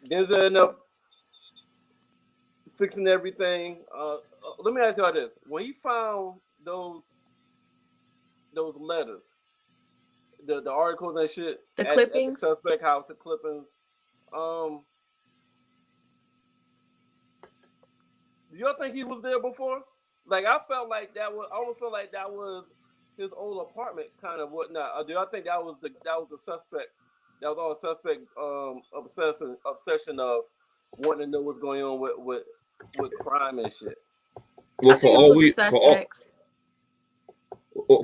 A: Denzel ended up fixing everything. Let me ask you all this: when he found those letters, the articles and shit
C: The
A: at the
C: clippings.
A: suspect house, the clippings, um, do y'all think he was there before? Like I felt like that was, I almost felt like that was his old apartment, kind of whatnot. Or do y'all think that was the suspect? That was all suspect obsession of wanting to know what's going on with crime and shit.
C: I
B: Well,
C: think it was the suspects.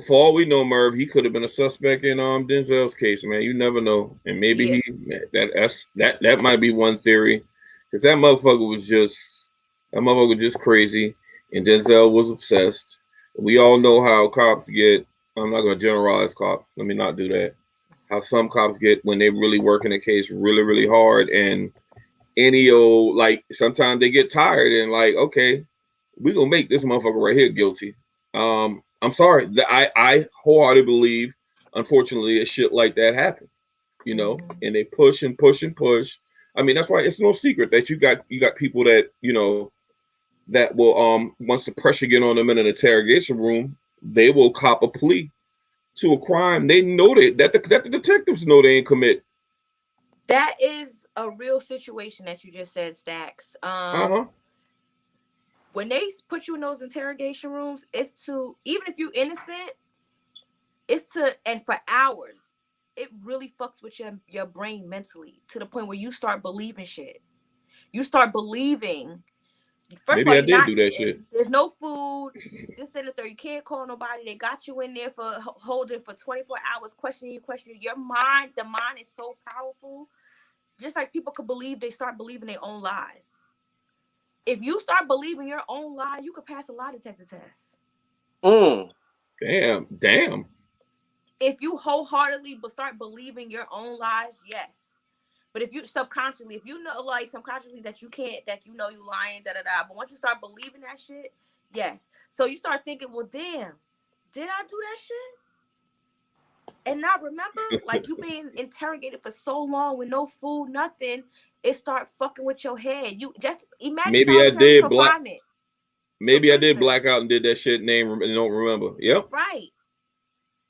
B: for all we know, Merv, he could have been a suspect in Denzel's case, man. You never know, and maybe
C: Yeah.
B: that might be one theory, because that motherfucker was just crazy, and Denzel was obsessed. We all know how cops get. I'm not gonna generalize cops. Let me not do that. How some cops get when they really working a case really, really hard, and any old like sometimes they get tired and like, okay, we gonna make this motherfucker right here guilty. I'm sorry. I wholeheartedly believe, unfortunately, a shit like that happened. And they push and push and push. I mean, that's why it's no secret that you got people that that will once the pressure get on them in an interrogation room, they will cop a plea to a crime they know that the detectives know they ain't commit.
C: That is a real situation that you just said, Stacks.
B: Uh-huh.
C: When they put you in those interrogation rooms, it's to, even if you're innocent, it's to, and for hours, it really fucks with your brain mentally to the point where you start believing shit. You start believing. First of
B: Maybe
C: all,
B: I
C: you're
B: did
C: not
B: do that
C: eating.
B: shit.
C: There's no food. This and the third. You can't call nobody. They got you in there for holding for 24 hours, questioning you. Your mind, the mind is so powerful. Just like people could believe, they start believing their own lies. If you start believing your own lie, you could pass a lie detector test.
A: Mm.
B: Damn.
C: If you wholeheartedly but start believing your own lies, yes. But if you subconsciously, if you know, like subconsciously that you can't, that you know you lying, da da da. But once you start believing that shit, yes. So you start thinking, well, damn, did I do that shit? And not remember, like you being interrogated for so long with no food, nothing, it start fucking with your head. You just imagine
B: Maybe I
C: solitary
B: did black.
C: confinement for
B: Maybe I did black out
C: prisoners,
B: and did that shit. Name and don't remember. Yep.
C: right?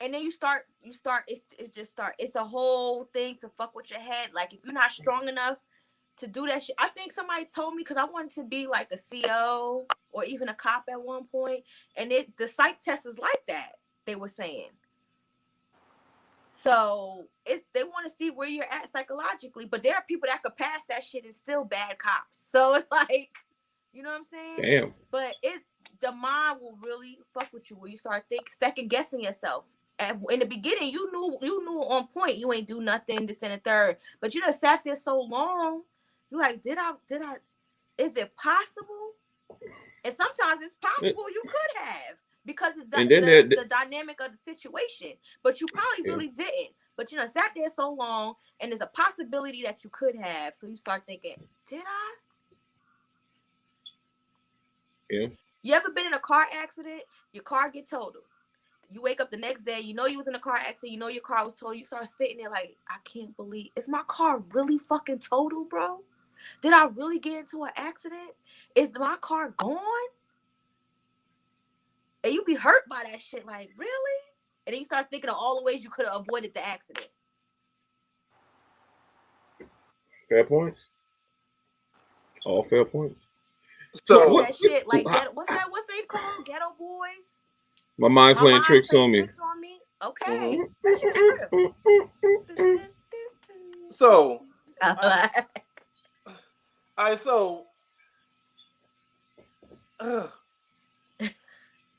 C: And then you start, it's a whole thing to fuck with your head. Like if you're not strong enough to do that shit. I think somebody told me, because I wanted to be like a CO or even a cop at one point, and the psych test is like that, they were saying. So they want to see where you're at psychologically, but there are people that could pass that shit and still bad cops. So it's like, you know what I'm saying?
B: Damn.
C: But the mind will really fuck with you when you start second guessing yourself. In the beginning, you knew on point, you ain't do nothing, this and the third. But you done sat there so long, you like, did I? Is it possible? And sometimes it's possible you could have, because it's
B: And then
C: the dynamic of the situation. But you probably
B: yeah.
C: really didn't. But sat there so long, and there's a possibility that you could have. So you start thinking, did I?
B: Yeah.
C: You ever been in a car accident? Your car get totaled. You wake up the next day, you know you was in a car accident, you know your car was totaled. You start sitting there like, I can't believe, is my car really fucking totaled, bro? Did I really get into an accident? Is my car gone? And you be hurt by that shit, like, really? And then you start thinking of all the ways you could have avoided the accident.
B: Fair points. All fair points.
A: So
C: That's that shit. Like, what's they called? Ghetto Boys?
B: My mind
C: My
B: playing
C: mind
B: tricks
C: playing
B: on me.
C: tricks on me? Okay. That shit is real.
A: so all right, so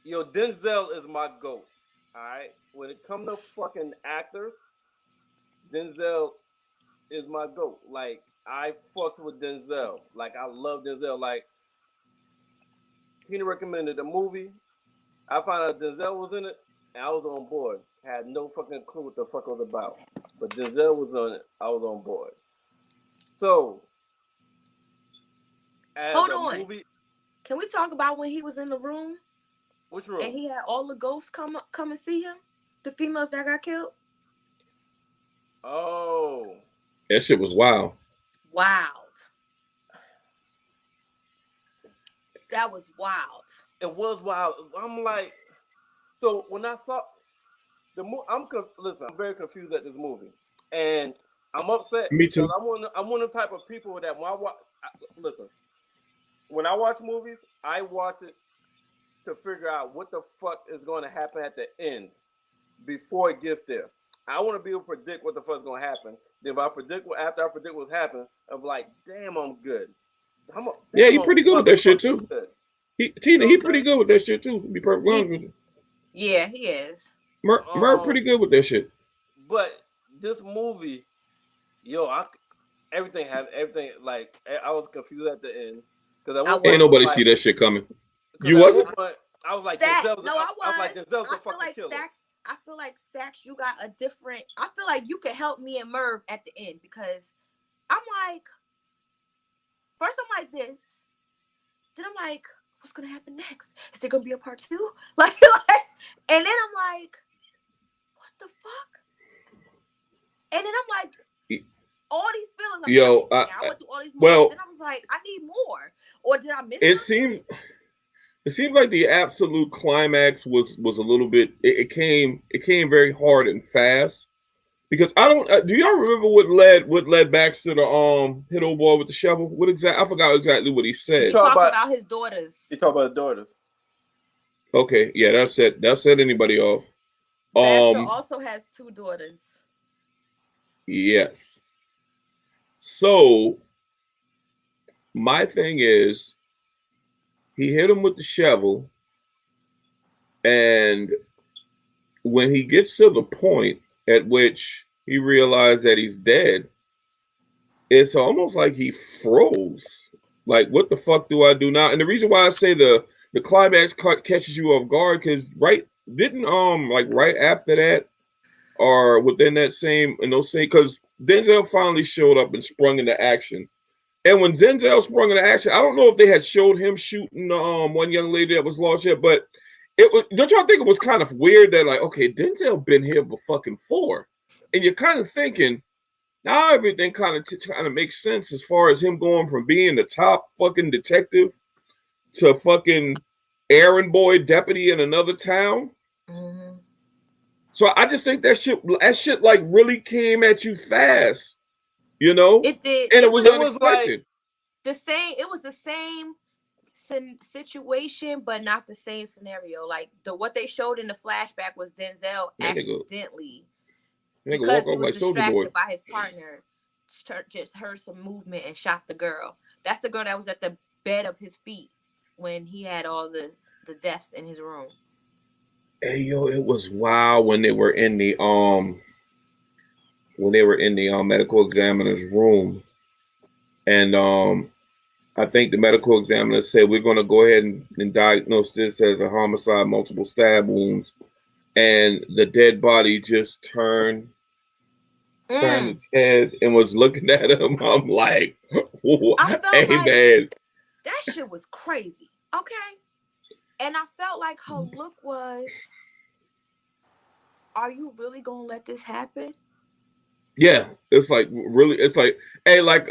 A: yo, Denzel is my goat. All right, when it comes to fucking actors, Denzel is my goat. Like I fucks with Denzel. Like I love Denzel. Like Tina recommended the movie. I found out Denzel was in it, and I was on board. Had no fucking clue what the fuck it was about, but Denzel was on it. I was on board. So as
C: Hold
A: a
C: on.
A: movie,
C: Can we talk about when he was in the room
A: which
C: and
A: room?
C: he had all the ghosts come and see him? The females that got killed?
A: Oh,
B: That shit was wild.
C: Wild. That was wild.
A: It was wild. I'm like, so when I saw the movie, listen. I'm very confused at this movie, and I'm upset
B: Me
A: because
B: too.
A: I'm one of the type of people that when I watch, listen, when I watch movies, I watch it to figure out what the fuck is going to happen at the end before it gets there. I want to be able to predict what the fuck's going to happen. Then if I predict after I predict what's happening, I'm like, damn, I'm good.
B: Yeah, he pretty good with that shit too.
A: Good.
B: Tina, he pretty good with that shit too. To be perfectly honest with you.
C: Yeah, he is.
B: Merv pretty good with that shit.
A: But this movie, yo, everything like I was confused at the end because
B: ain't nobody see that shit coming. You wasn't?
A: I was like,
C: Stack,
A: Denzel,
C: no, I was
A: like, Denzel's the fucking
C: like
A: killer.
C: I feel like Stacks, you got a different. I feel like you could help me and Merv at the end because I'm like, first I'm like this, then I'm like, what's gonna happen next? Is there gonna be a part 2? Like, and then I'm like, what the fuck? And then I'm like, all these feelings.
B: Yo,
C: I went through all these movies,
B: well,
C: and I was like, I need more. Or did I miss?
B: It seemed like the absolute climax was a little bit. It came very hard and fast because I don't. Do y'all remember what led Baxter to hit old boy with the shovel? What I forgot exactly what he said.
C: He talked about his daughters.
A: He talked about his daughters.
B: Okay, yeah, that set anybody off.
C: Baxter also has 2 daughters.
B: Yes. So my thing is, he hit him with the shovel, and when he gets to the point at which he realized that he's dead, it's almost like he froze. Like, what the fuck do I do now? And the reason why I say the climax catches you off guard, because right after that, or within that same, because Denzel finally showed up and sprung into action. And when Denzel sprung into action, I don't know if they had showed him shooting one young lady that was lost yet, but it was. Don't y'all think it was kind of weird that, like, okay, Denzel been here before, and you're kind of thinking now everything kind of makes sense as far as him going from being the top fucking detective to fucking errand boy deputy in another town.
C: Mm-hmm.
B: So I just think that shit like really came at you fast. You know,
C: it did,
B: and it was unexpected.
C: Like the same. It was the same situation, but not the same scenario. Like what they showed in the flashback was Denzel accidentally, because he was distracted by his partner, just heard some movement and shot the girl. That's the girl that was at the bed of his feet when he had all the deaths in his room.
B: Hey yo, it was wild when they were in the medical examiner's room, and I think the medical examiner said, we're going to go ahead and diagnose this as a homicide, multiple stab wounds, and the dead body just turned its head and was looking at him. I'm like, hey man,
C: that shit was crazy. Okay, and I felt like her look was, are you really gonna let this happen?
B: Yeah, it's like, really, it's like, hey, like,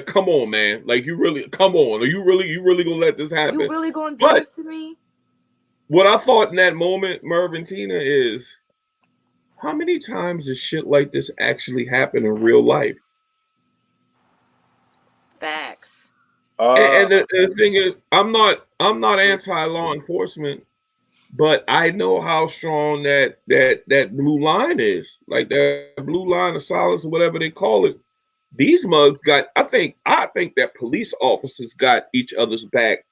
B: come on, man. Like, you really, come on. Are you really gonna let this happen?
C: You really gonna do this to me?
B: What I thought in that moment, Merv and Tina, is how many times does shit like this actually happen in real life?
C: Facts.
B: And the thing is, I'm not anti-law enforcement, but I know how strong that blue line is, like that blue line of silence or whatever they call it. These mugs got, I think that police officers got each other's back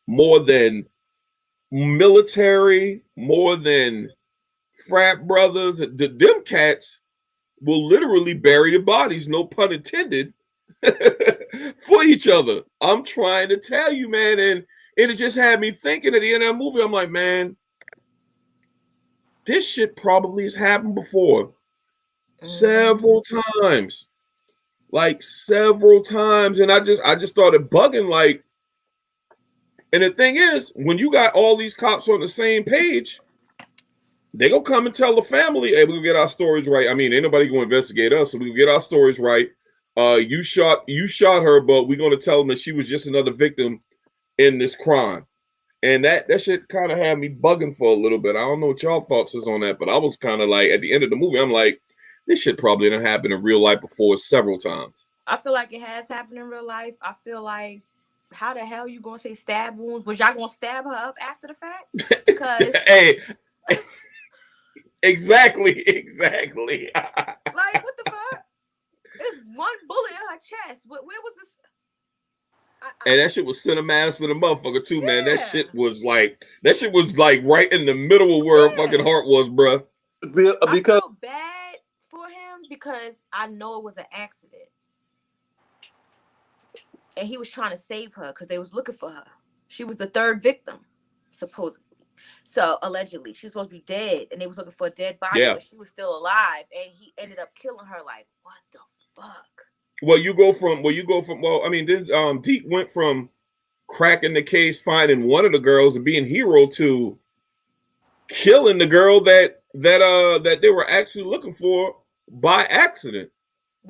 B: more than military, more than frat brothers. Them cats will literally bury the bodies, no pun intended, for each other. I'm trying to tell you, man, and it just had me thinking at the end of that movie. I'm like, man, this shit probably has happened before several times, like several times, and I just started bugging, like. And the thing is, when you got all these cops on the same page, they gonna come and tell the family, hey, we're gonna get our stories right. I mean, ain't nobody gonna investigate us, so we can get our stories right. you shot her, but we're gonna tell them that she was just another victim in this crime. And that shit kind of had me bugging for a little bit. I don't know what y'all thoughts is on that, but I was kind of like, at the end of the movie, I'm like, this shit probably didn't happen in real life before several times.
C: I feel like it has happened in real life. I feel like, how the hell you gonna say stab wounds? Was y'all gonna stab her up after the fact? Because
B: hey, exactly.
C: Like, what the fuck? It's one bullet in her chest. Where was this?
B: And that shit was cinematic to the motherfucker too, man. That
C: Yeah.
B: shit was like right in the middle of where her fucking heart was, bruh.
C: I feel bad for him because I know it was an accident. And he was trying to save her because they was looking for her. She was the third victim, supposedly. So, allegedly. She was supposed to be dead, and they was looking for a dead body, but she was still alive, and he ended up killing her. Like, what the fuck?
B: Well, I mean, then Deke went from cracking the case, finding one of the girls and being hero to killing the girl that they were actually looking for by accident.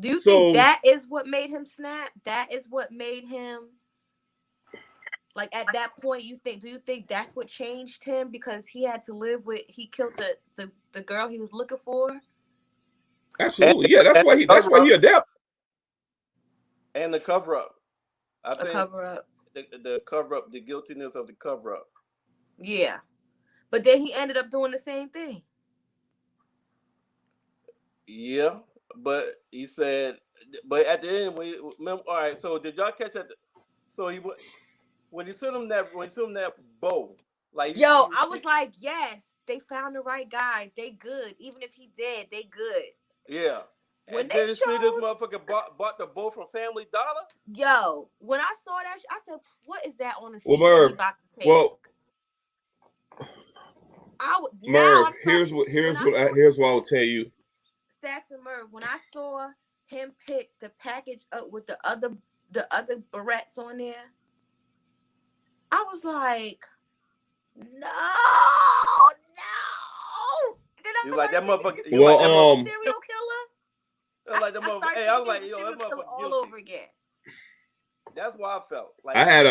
C: Do you think that is what made him snap? That is what made him, like, at that point, do you think that's what changed him? Because he had to live with, he killed the girl he was looking for?
B: Absolutely. Yeah, that's why he adapted.
A: And the cover up. I think
C: cover up.
A: The cover up, the guiltiness of the cover up.
C: Yeah. But then he ended up doing the same thing.
A: Yeah, but he said, but at the end, all right. So did y'all catch that? So when you sent him that bow, like,
C: yo, I was like, yes, they found the right guy. They good. Even if he dead, they good.
A: Yeah.
C: When
A: and they see this motherfucker bought the bow from Family Dollar.
C: Yo, when I saw that, I said, "What is that on the seat?"
B: Well, Merv, Merv, here's what I will tell you.
C: Stacks and Merv, when I saw him pick the package up with the other barrettes on there, I was like, no. Then I
A: was like, that motherfucker.
C: Serial killer.
A: Like the motherfucker. Hey, I was like, yo, that motherfucker
C: all over again.
A: That's why I felt like
B: I had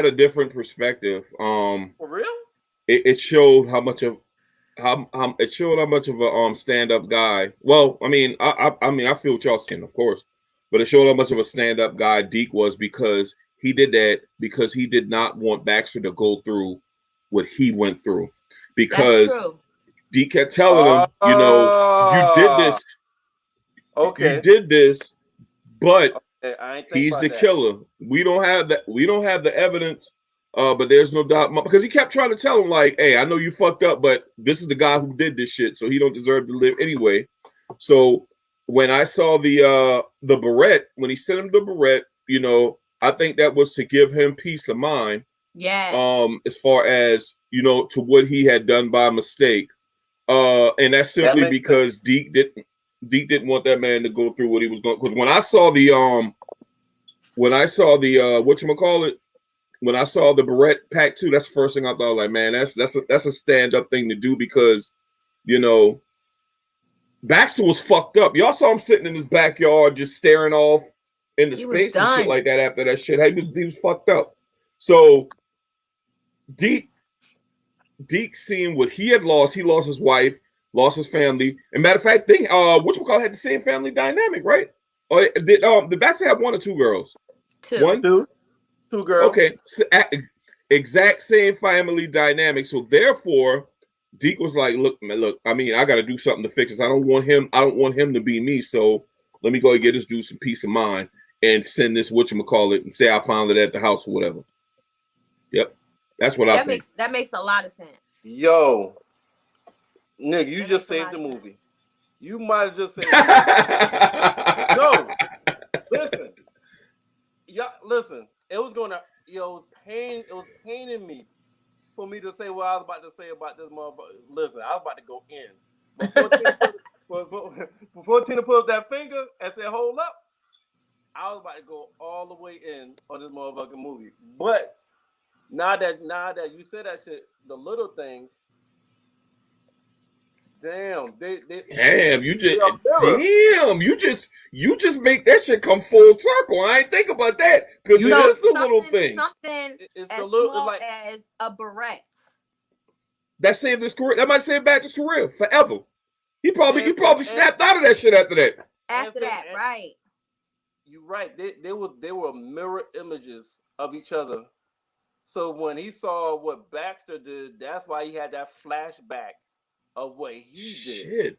B: a different perspective.
A: For real?
B: It showed how much of a stand-up guy. Well, I mean, I feel what y'all saying, of course, but it showed how much of a stand-up guy Deke was, because he did that because he did not want Baxter to go through what he went through, because Deke kept telling him, you did this. Okay. You did this, but he's the killer. We don't have that. We don't have the evidence. But there's no doubt, because he kept trying to tell him, like, hey, I know you fucked up, but this is the guy who did this shit, so he don't deserve to live anyway. So when I saw the barrette, when he sent him the barrette, I think that was to give him peace of mind.
C: Yeah.
B: As far as, to what he had done by mistake. And that's simply because Deke didn't want that man to go through what he was going. Because when I saw the whatchamacallit, when I saw the barrette pack too, that's the first thing I thought, like, man, that's a stand-up thing to do, because, Baxter was fucked up. Y'all saw him sitting in his backyard just staring off into space and shit like that after that shit. He was fucked up. So Deke seeing what he had lost. He lost his wife, lost his family. And matter of fact, whatchamacallit had the same family dynamic, right? Or did Baxter have one or two girls?
A: Two girls.
B: Okay, so, exact same family dynamic. So therefore, Deke was like, look, I mean, I got to do something to fix this. I don't want him to be me. So let me go and get this dude some peace of mind and send this whatchamacallit and say I found it at the house or whatever. Yep, that's what I think.
C: That makes a lot of sense.
A: Yo, nigga, you just saved the movie. You might have just saved the movie. No, listen. Yeah, listen. It was paining me for me to say what I was about to say about this motherfucker. Listen, I was about to go in. Before Tina put up that finger and said, hold up, I was about to go all the way in on this motherfucking movie. But now that you said that shit, the little things, Damn,
B: Damn, you just
A: they are mirror.
B: you just make that shit come full circle. I ain't think about that because it
A: You
C: So
B: is
A: just
B: the little
C: something
B: things
A: it's the
C: as
A: little
C: small
A: like
C: as a barrette.
B: that saved his career. That might save back his career forever. He
A: and
B: probably snapped out of that shit after that.
C: After that, right?
A: you're right. They were mirror images of each other. So when he saw what Baxter did, that's why he had that flashback of what he did.
B: Shit.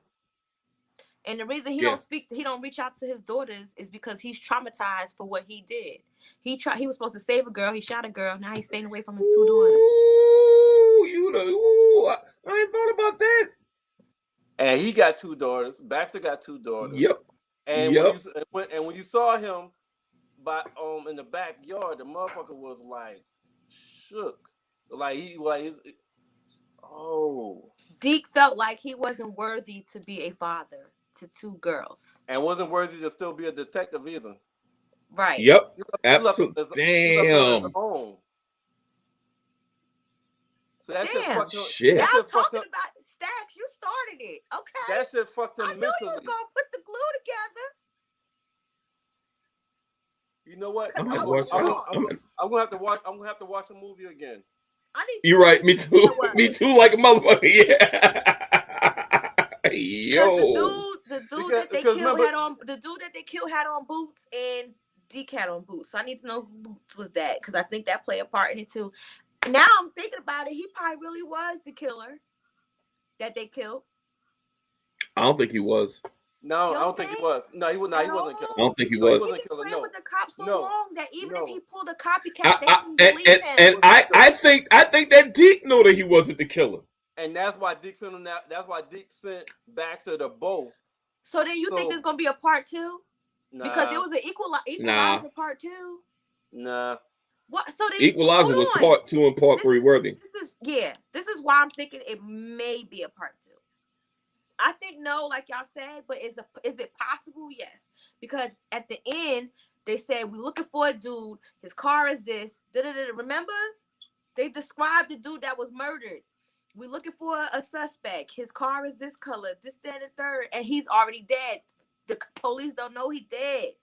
C: And the reason he
B: Yeah.
C: he don't reach out to his daughters is because he's traumatized for what he did. He was supposed to save a girl. He shot a girl. Now he's staying away from his two daughters.
B: I ain't thought about that.
A: And he got two daughters. Baxter got two daughters.
B: Yep.
A: And
B: Yep.
A: when you saw him in the backyard, the motherfucker was like shook. Like he's oh.
C: Deke felt like he wasn't worthy to be a father to two girls.
A: And wasn't worthy to still be a detective either.
C: Right.
B: Yep.
A: He left on his
B: Damn.
A: own. So that shit
C: Damn.
A: fucked him.
B: Shit.
C: Now
A: That shit fucked
C: talking
A: him.
C: about Stacks, you started it. Okay.
A: That shit fucked him
C: I knew
A: mentally.
C: you was gonna put the glue together.
A: You know what?
B: I'm
C: I'm
A: gonna have to watch. I'm gonna have to watch the movie again.
C: I need.
B: You're right. Me too. Me too. Like a motherfucker. Yeah. Yo.
C: The dude
A: Because-
C: that they
A: because
C: killed
A: remember-
C: had on the dude that they killed had on boots and Deke had on boots. So I need to know who boots was that because I think that played a part in it too. Now I'm thinking about it. He probably really was the killer that they killed.
B: I don't think he was.
A: No,
C: You
A: I don't think he was. No, he was. No, he wasn't
B: I
A: killed.
B: don't think he
A: No, he
B: was.
A: wasn't
C: He been
A: killer.
C: playing
A: No.
C: with the cops so
A: No.
C: long that even
A: No.
C: if he pulled a copycat, they
B: I,
C: didn't believe him.
B: I think that Deke knew that he wasn't the killer.
A: And that's why Dick sent him. That's why Dick sent Baxter the bow.
C: So then you think there's gonna be a part two?
A: Nah,
C: Because there was an equalizer part two.
A: Nah.
C: What? So then
B: Equalizer was part 2 and part 3 worthy.
C: This is why I'm thinking it may be a part 2. I think no, like y'all said, but is it possible? Yes, because at the end they said we're looking for a dude. His car is this. Remember, they described the dude that was murdered. We're looking for a suspect. His car is this color, this, that, and third, and he's already dead. The police don't know he's dead.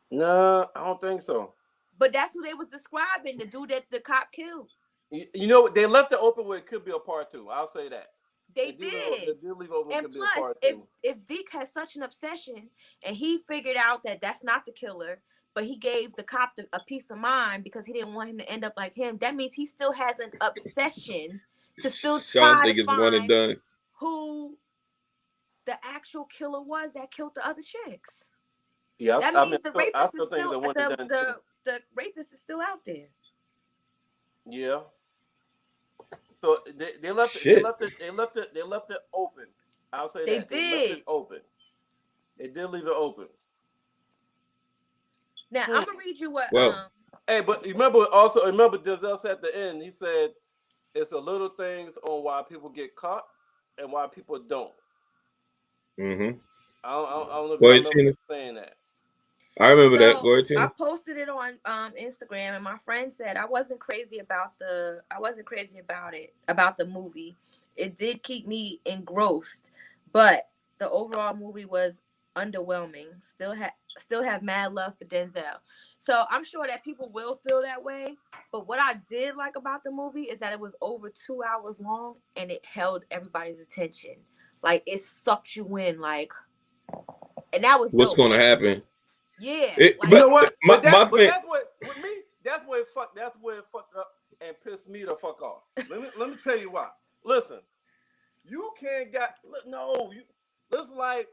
A: No, I don't think so.
C: But that's who they was describing, the dude that the cop killed.
A: You know, they left it open where it could be a part 2. I'll say that.
C: They
A: did leave open
C: and
A: could be
C: plus,
A: a part 2.
C: if Deke has such an obsession and he figured out that that's not the killer, but he gave the cop a peace of mind because he didn't want him to end up like him, that means he still has an obsession to still try to find who the actual killer was that killed the other chicks.
A: Yeah,
C: that means the rapist is still the rapist is still out there.
A: Yeah. So they left it open. I'll say
C: they
A: that.
C: Did.
A: They left it open. They did leave it open.
C: Now I'm gonna read you what.
A: Hey, but remember Denzel said at the end. He said it's the little things on why people get caught and why people don't.
B: Mm-hmm.
A: I don't know if you remember saying that.
B: I remember that. Go ahead, Tina.
C: I posted it on Instagram, and my friend said I wasn't crazy about the movie. It did keep me engrossed, but the overall movie was underwhelming. Still have mad love for Denzel. So I'm sure that people will feel that way. But what I did like about the movie is that it was over 2 hours long and it held everybody's attention. Like it sucked you in, like, and that was
B: what's going to happen.
C: Yeah,
A: you know what? But that's what with me. That's where it fucked up and pissed me the fuck off. Let me tell you why. Listen, you can't Listen, like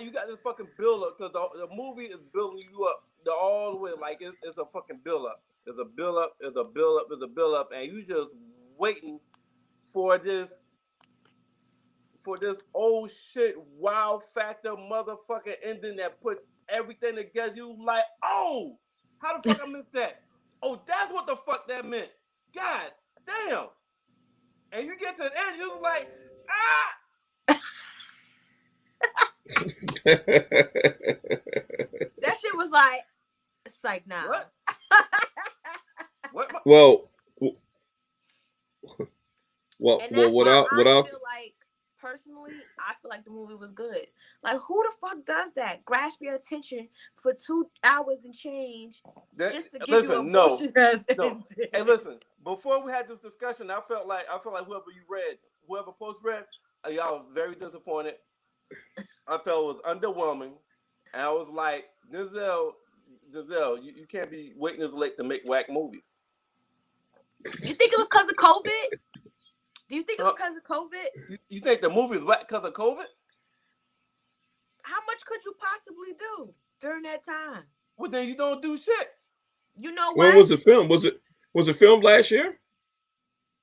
A: you got this fucking build up because the movie is building you up all the way. Like it's a fucking build up. There's a build up. There's a build up. There's a build up, and you just waiting for this old shit wow factor motherfucking ending that puts everything together. You like, oh, how the fuck I missed that? Oh, that's what the fuck that meant. God damn. And you get to the end, you like,
C: that shit was like, it's like, nah.
A: What?
B: Well, Well,
C: And that's why
B: without
C: I feel like, personally, I feel like the movie was good. Like, who the fuck does that? Grasp your attention for 2 hours and change just to give you a bullshit ass ending.
A: Hey, listen. Before we had this discussion, I felt like whoever post read, y'all was very disappointed. I felt it was underwhelming, and I was like, Denzel, you can't be waiting this late to make whack movies.
C: You think it was because of COVID? Do you think it was because of COVID?
A: You think the movie is whack because of COVID?
C: How much could you possibly do during that time?
A: Well, then you don't do shit.
C: You know what?
B: When was the film? Was it filmed last year?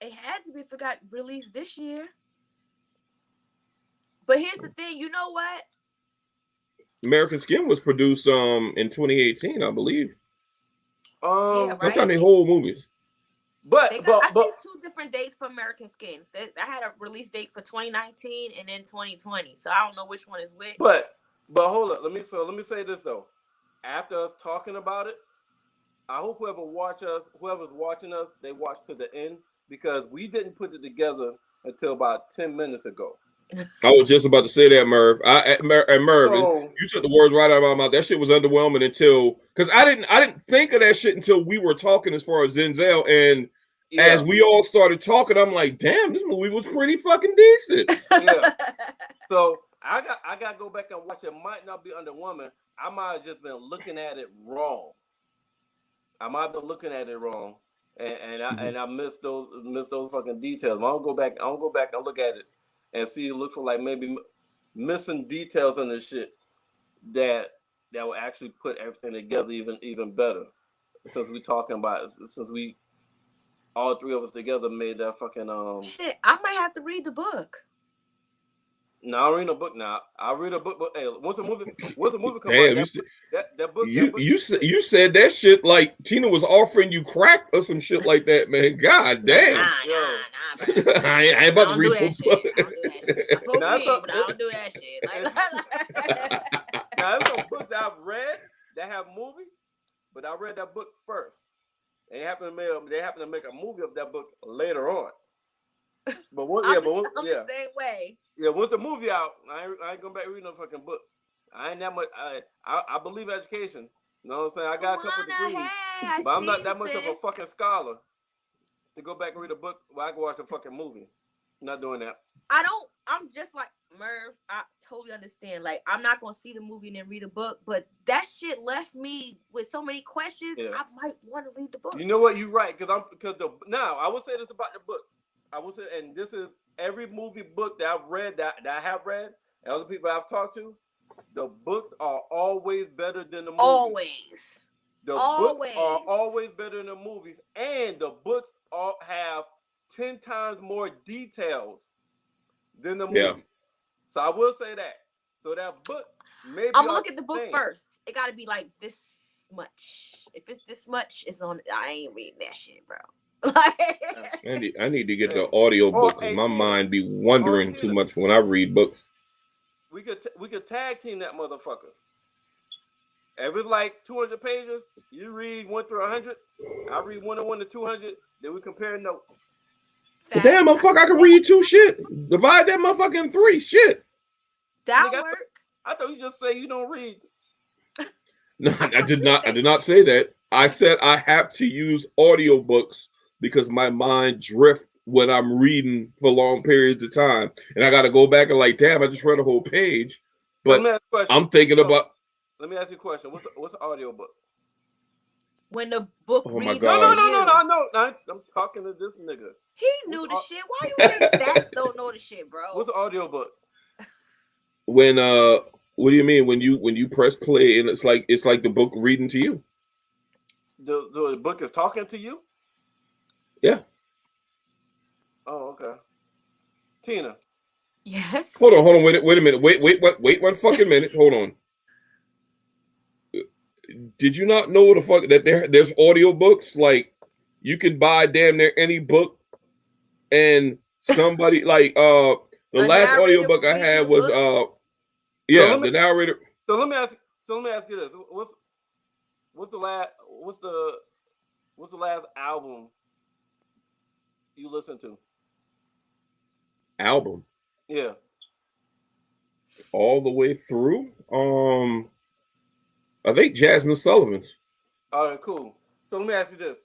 C: It had to be released this year. But here's the thing, you know what?
B: American Skin was produced in 2018, I believe.
C: Yeah, right?
B: Sometimes they hold movies.
C: I see 2 different dates for American Skin. I had a release date for 2019 and then 2020. So I don't know which one is which.
A: But hold up. Let me say this though. After us talking about it, I hope whoever's watching us, they watch to the end, because we didn't put it together until about 10 minutes ago.
B: I was just about to say that, Merv. Merv, you took the words right out of my mouth. That shit was underwhelming because I didn't think of that shit until we were talking as far as Denzel, and as we all started talking, I'm like, damn, this movie was pretty fucking decent.
A: Yeah. So I got to go back and watch it. Might not be underwhelming. I might have just been looking at it wrong. And I missed those fucking details. I'll go back and look at it and look for like maybe missing details in the shit that will actually put everything together even better. Since we talking about it, since we all 3 of us together made that fucking
C: shit, I might have to read the book.
A: No, I read a book now. I read a book, but hey, once a movie come
B: Damn,
A: out, that book.
B: You said that shit like Tina was offering you crack or some shit like that, man. God damn.
C: Nah, bro.
B: I ain't about to read
C: that shit. I don't do that shit. I smoke weed, but I don't do that shit.
A: Now, there's some books that I've read that have movies, but I read that book first. They happen to make a movie of that book later on. But I'm
C: the same way.
A: Yeah, once the movie out, I ain't going back reading no fucking book. I ain't that much. I believe education. You know what I'm saying? I got a couple degrees, but I'm not that much of a fucking scholar to go back and read a book while I can watch a fucking movie. I'm not doing that.
C: I'm just like Merv. I totally understand. Like, I'm not gonna see the movie and then read a book, but that shit left me with so many questions. Yeah. I might want to read the book.
A: You know what? You're right, because I will say this about the books. I will say, and this is every movie book that I've read that I have read, and other people I've talked to. The books are always better than the movies.
C: Always.
A: The books are always better than the movies, and the books all have 10 times more details than the movies. Yeah. So I will say that. So that book, maybe
C: I'm gonna look at the book first. It got to be like this much. If it's this much, it's on. I ain't reading that shit, bro.
B: I need to get the audio book because my mind be wandering too much when I read books.
A: We could tag team that motherfucker. If it's like 200 pages, you read 1 through 100. I read 101 to 200. Then we compare notes.
B: Damn, motherfucker, I can read 2 shit. Divide that motherfucker in 3 shit.
C: That work?
A: I thought you just say you don't read.
B: No, I did not. I did not say that. I said I have to use audiobooks because my mind drifts when I'm reading for long periods of time. And I got to go back and like, damn, I just read a whole page. But I'm thinking about...
A: Let me ask you a question. What's an audiobook?
C: When the book reads...
A: No. I'm talking to this nigga.
C: He knew the shit. Why you think stats don't know the shit, bro?
A: What's an audiobook?
B: When what do you mean? When you press play and it's like the book reading to you?
A: The book is talking to you?
B: Yeah.
A: Oh, okay. Tina.
C: Yes.
B: Hold on. Wait a minute. Wait 1 fucking minute. Hold on. Did you not know the fuck that there's audiobooks? Like you can buy damn near any book, and somebody like the last audiobook I had was the narrator.
A: So let me ask you this: what's the last album you listened to?
B: album.
A: Yeah.
B: All the way through. I think Jasmine Sullivan's.
A: All right, cool. So let me ask you this: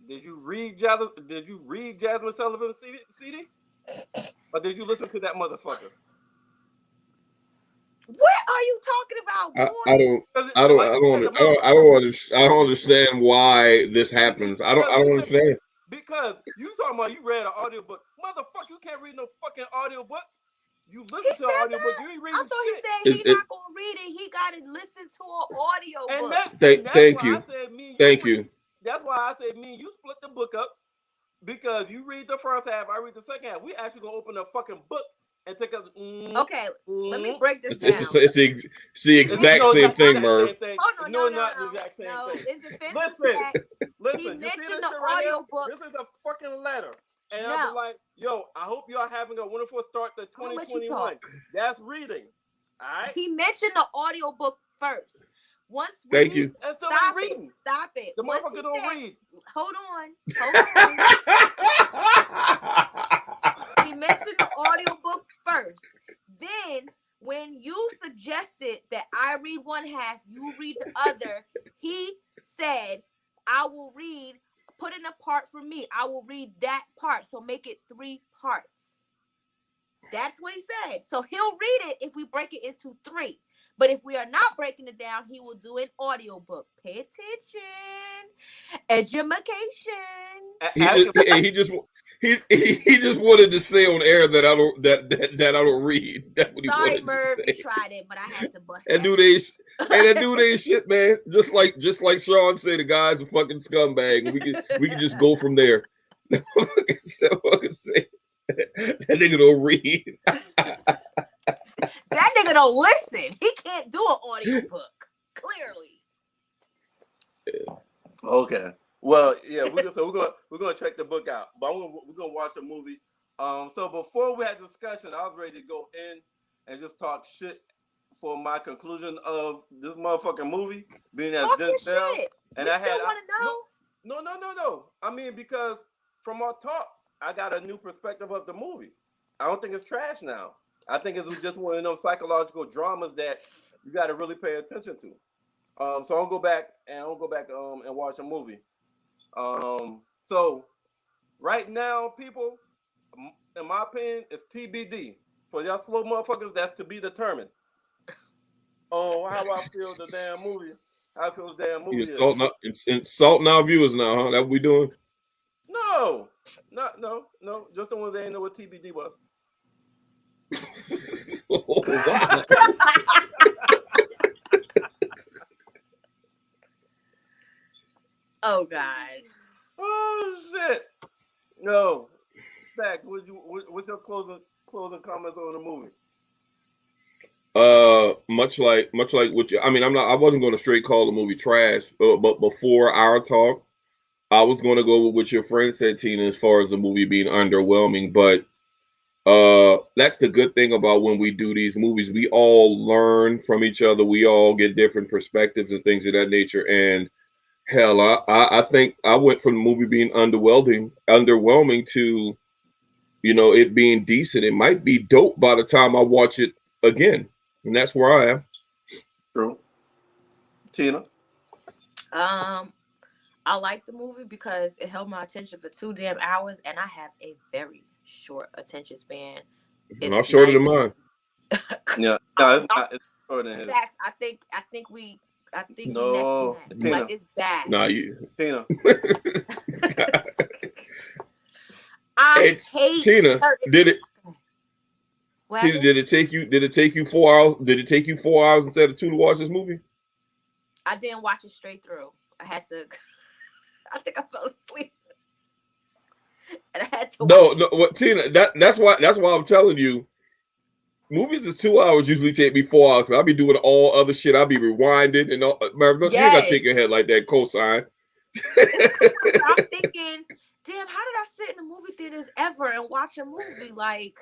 A: Did you read Jasmine Sullivan's CD, or did you listen to that motherfucker?
C: What are you talking about, boy?
B: I don't understand why this happens. I don't understand.
A: Because you talking about you read an audiobook. Motherfucker, you can't read no fucking audiobook. You listen to an audiobook, you ain't reading
C: I thought
A: shit.
C: he said he's not gonna read it. He gotta listen to an audiobook.
B: Thank you.
A: That's why I said me and you split the book up, because you read the first half, I read the second half. We actually gonna open a fucking book and take a.
C: Okay, let me break this down.
B: It's the exact same thing, Merv.
A: No, not the exact same thing. Listen.
C: He mentioned the audiobook.
A: This is a fucking letter. And I was like, yo, I hope y'all having a wonderful start to 2021. That's reading. All right.
C: He mentioned the audiobook first.
B: Thank you.
C: Stop it.
A: The motherfucker don't read.
C: Hold on. He mentioned the audiobook first. Then, when you suggested that I read one half, you read the other, he said, I will read, put in a part for me. I will read that part. So make it 3 parts. That's what he said. So he'll read it if we break it into 3. But if we are not breaking it down, he will do an audiobook. Pay attention. Education.
B: He just wanted to say on air that I don't read. That's what
C: Sorry, Merv, you tried it, but I had to bust
B: and do they shit, man. Just like Sean said, the guy's a fucking scumbag. And we can just go from there. That nigga don't read.
C: That nigga don't listen. He can't do an audiobook. Clearly.
A: Yeah. Okay. Well, yeah, we're gonna check the book out, but we're gonna watch the movie. So before we had discussion, I was ready to go in and just talk shit for my conclusion of this motherfucking movie, being as Denzel. And I had
C: want to know.
A: No. I mean, because from our talk, I got a new perspective of the movie. I don't think it's trash now. I think it's just one of those psychological dramas that you got to really pay attention to. So I'll go back and watch a movie. So right now, people, in my opinion, it's TBD. For y'all slow motherfuckers, that's to be determined. How I feel the damn movie. How I feel the damn movie.
B: Insulting our viewers now, huh? That what we doing?
A: No. Just the ones that ain't know what TBD was.
B: Oh, wow.
C: Oh God.
A: Oh shit. No. Stacks, what's your closing comments on the movie?
B: Much like what you, I wasn't going to straight call the movie trash, but before our talk, I was going to go with what your friend said, Tina, as far as the movie being underwhelming. But that's the good thing about when we do these movies. We all learn from each other. We all get different perspectives and things of that nature. And hell, I think I went from the movie being underwhelming to, it being decent. It might be dope by the time I watch it again. And that's where I am.
A: True. Tina?
C: I like the movie because it held my attention for 2 damn hours, and I have a very short attention span.
B: It's not shorter than mine.
A: Yeah, no, it's not. It's shorter than his.
C: I think
A: no,
C: Tina. Like, it's bad.
B: Nah, you,
A: Tina.
C: I hate
B: Tina. Did it?
C: What
B: Tina, did it take you 4 hours? Did it take you 4 hours instead of 2 to watch this movie?
C: I didn't watch it straight through. I had to. I think I fell asleep, and I had to.
B: No. What, Tina? That's why I'm telling you. Movies is 2 hours. Usually take me 4 hours. I'll be doing all other shit. I'll be rewinding and all. Merv, you gotta shake your head like that. Cosign.
C: I'm thinking, damn, how did I sit in the movie theaters ever and watch a movie? Like,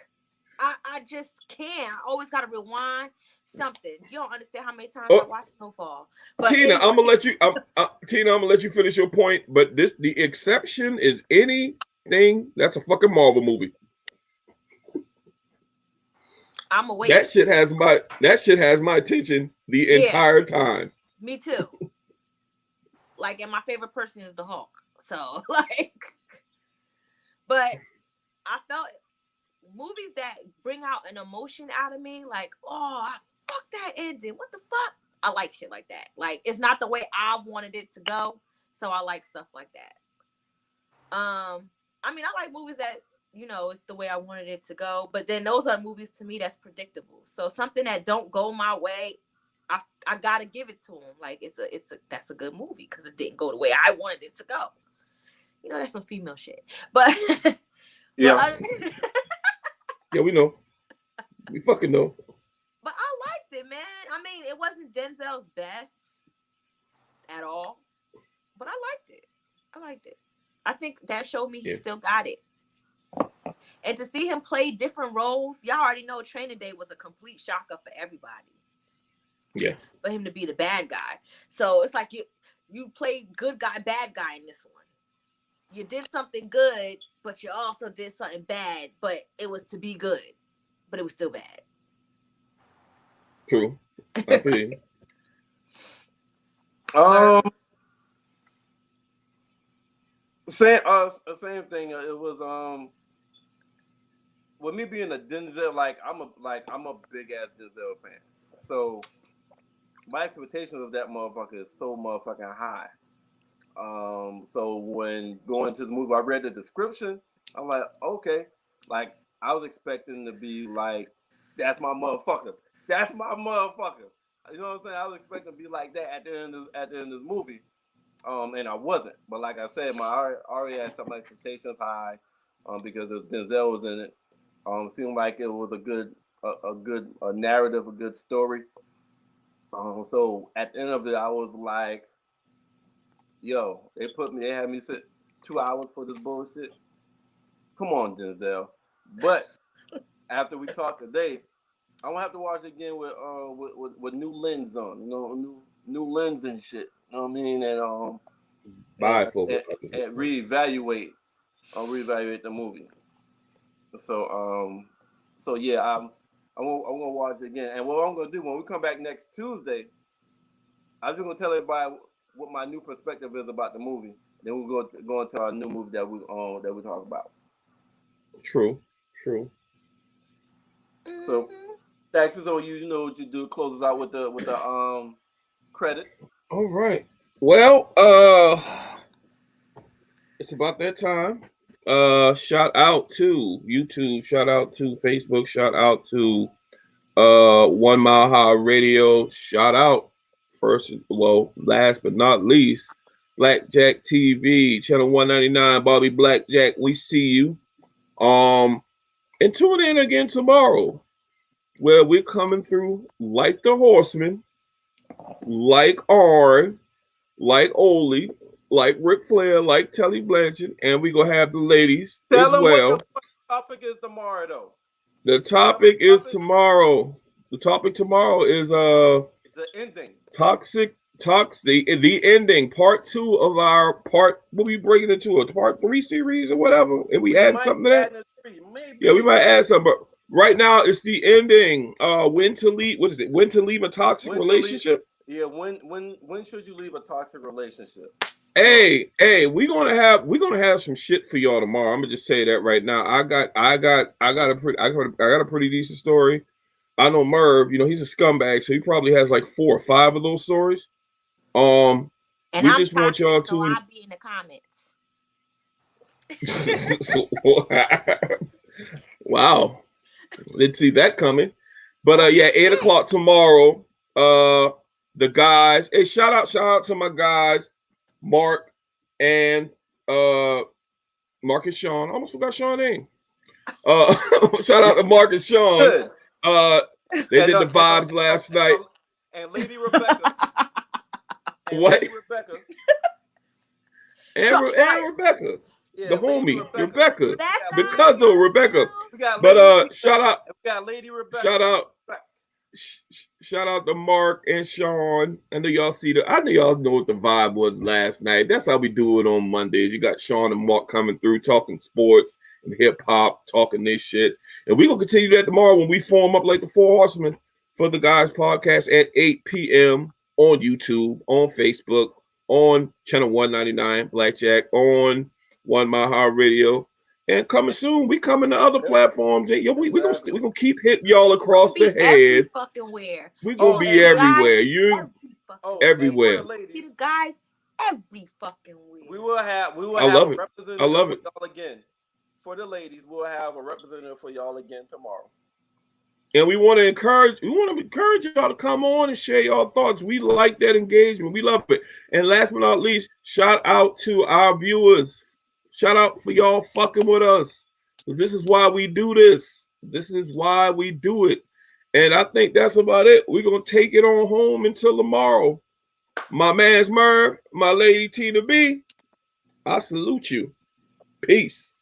C: I just can't. I always gotta rewind something. You don't understand how many times I watched Snowfall. But
B: Tina,
C: anyway.
B: I'm gonna let you. Tina, I'm gonna let you finish your point. But the exception is anything that's a fucking Marvel movie.
C: I'm awake.
B: That shit has my attention the entire time.
C: Me too. Like, and my favorite person is the Hulk. So, like, but I felt movies that bring out an emotion out of me, like, oh, fuck that ending. What the fuck? I like shit like that. Like, it's not the way I wanted it to go. So I like stuff like that. I mean, I like movies that, you know, it's the way I wanted it to go. But then those are movies to me that's predictable. So something that don't go my way, I gotta give it to them. Like, that's a good movie because it didn't go the way I wanted it to go. You know, that's some female shit. But
A: yeah,
B: yeah, we know. We fucking know.
C: But I liked it, man. I mean, it wasn't Denzel's best at all, but I liked it. I think that showed me he still got it. And to see him play different roles, y'all already know Training Day was a complete shocker for everybody.
B: Yeah.
C: For him to be the bad guy. So it's like you played good guy, bad guy in this one. You did something good, but you also did something bad, but it was to be good, but it was still bad.
B: True. I feel you.
A: Same thing. It was with me being a Denzel, like I'm a big ass Denzel fan. So my expectations of that motherfucker is so motherfucking high. So when going to the movie, I read the description. I'm like, okay, like I was expecting to be like, that's my motherfucker. That's my motherfucker. You know what I'm saying? I was expecting to be like that at the end of this movie. And I wasn't. But like I said, I already had some expectations high, because Denzel was in it. Seemed like it was a good narrative, a good story. So at the end of it, I was like, yo, they had me sit 2 hours for this bullshit. Come on, Denzel. But after we talked today, I'm gonna have to watch it again with new lens on, you know, new lens and shit. You know what I mean? And reevaluate the movie. So yeah, I'm gonna watch it again. And what I'm gonna do when we come back next Tuesday, I'm just gonna tell everybody what my new perspective is about the movie. Then we'll go into our new movie that we talk about.
B: True.
A: So, Dax is on you. You know what you do. Close us out with the credits.
B: All right. Well, it's about that time. Shout out to YouTube. Shout out to Facebook. Shout out to 1 Mile High Radio. Shout out last but not least, Blackjack TV, channel 199, Bobby Blackjack. We see you. And tune in again tomorrow, where we're coming through like the Horsemen, like Arn, like Ole, like Ric Flair, like Telly Blanchard, and we're gonna have the ladies as well.
A: What the topic is tomorrow, though.
B: The topic is tomorrow. The topic tomorrow is
A: the ending.
B: The ending, part 2 of our part. We'll be bringing it to a part 3 series or whatever, and we add something to that. Yeah, we might add something, but right now it's the ending. When to leave? What is it? When to leave a toxic relationship?
A: Yeah, when should you leave a toxic relationship?
B: Hey, we're gonna have some shit for y'all tomorrow. I'm gonna just say that right now. I got a pretty decent story. I know Merv, you know, he's a scumbag, so he probably has like 4 or 5 of those stories.
C: And
B: we
C: I'm
B: just want y'all to.
C: I'll be in the comments.
B: Wow, didn't see that coming. But yeah, 8:00 tomorrow. The guys. Hey, shout out to my guys, Marc and Marc and Sean. I almost forgot Sean's name. Shout out to Marc and Sean. They did the vibes last night.
A: And Lady Rebecca.
B: What?
A: Lady Rebecca.
B: And Rebecca. Yeah, the homie, Rebecca.
C: Rebecca.
B: Because of Rebecca. But shout out.
A: We got Lady Rebecca.
B: Shout out to Marc and Sean. I know y'all know what the vibe was last night. That's how we do it on Mondays. You got Sean and Marc coming through talking sports and hip hop, talking this shit. And we're going to continue that tomorrow when we form up like the Four Horsemen for the Guys Podcast at 8 p.m. on YouTube, on Facebook, on Channel 199 Blackjack, on One Mile High Radio. And coming soon, we coming to other platforms. Yo, we gonna keep hitting y'all across the head.
C: Fucking where
B: we're gonna be everywhere. You everywhere.
C: See the guys every fucking where.
A: We will have
B: I love it.
A: Representative
B: I love it.
A: for y'all again. For the ladies, we'll have a representative for y'all again tomorrow.
B: And we want to encourage y'all to come on and share your thoughts. We like that engagement. We love it. And last but not least, shout out to our viewers. Shout out for y'all fucking with us. This is why we do this. This is why we do it. And I think that's about it. We're going to take it on home until tomorrow. My man's Merv, my lady Tina B, I salute you. Peace.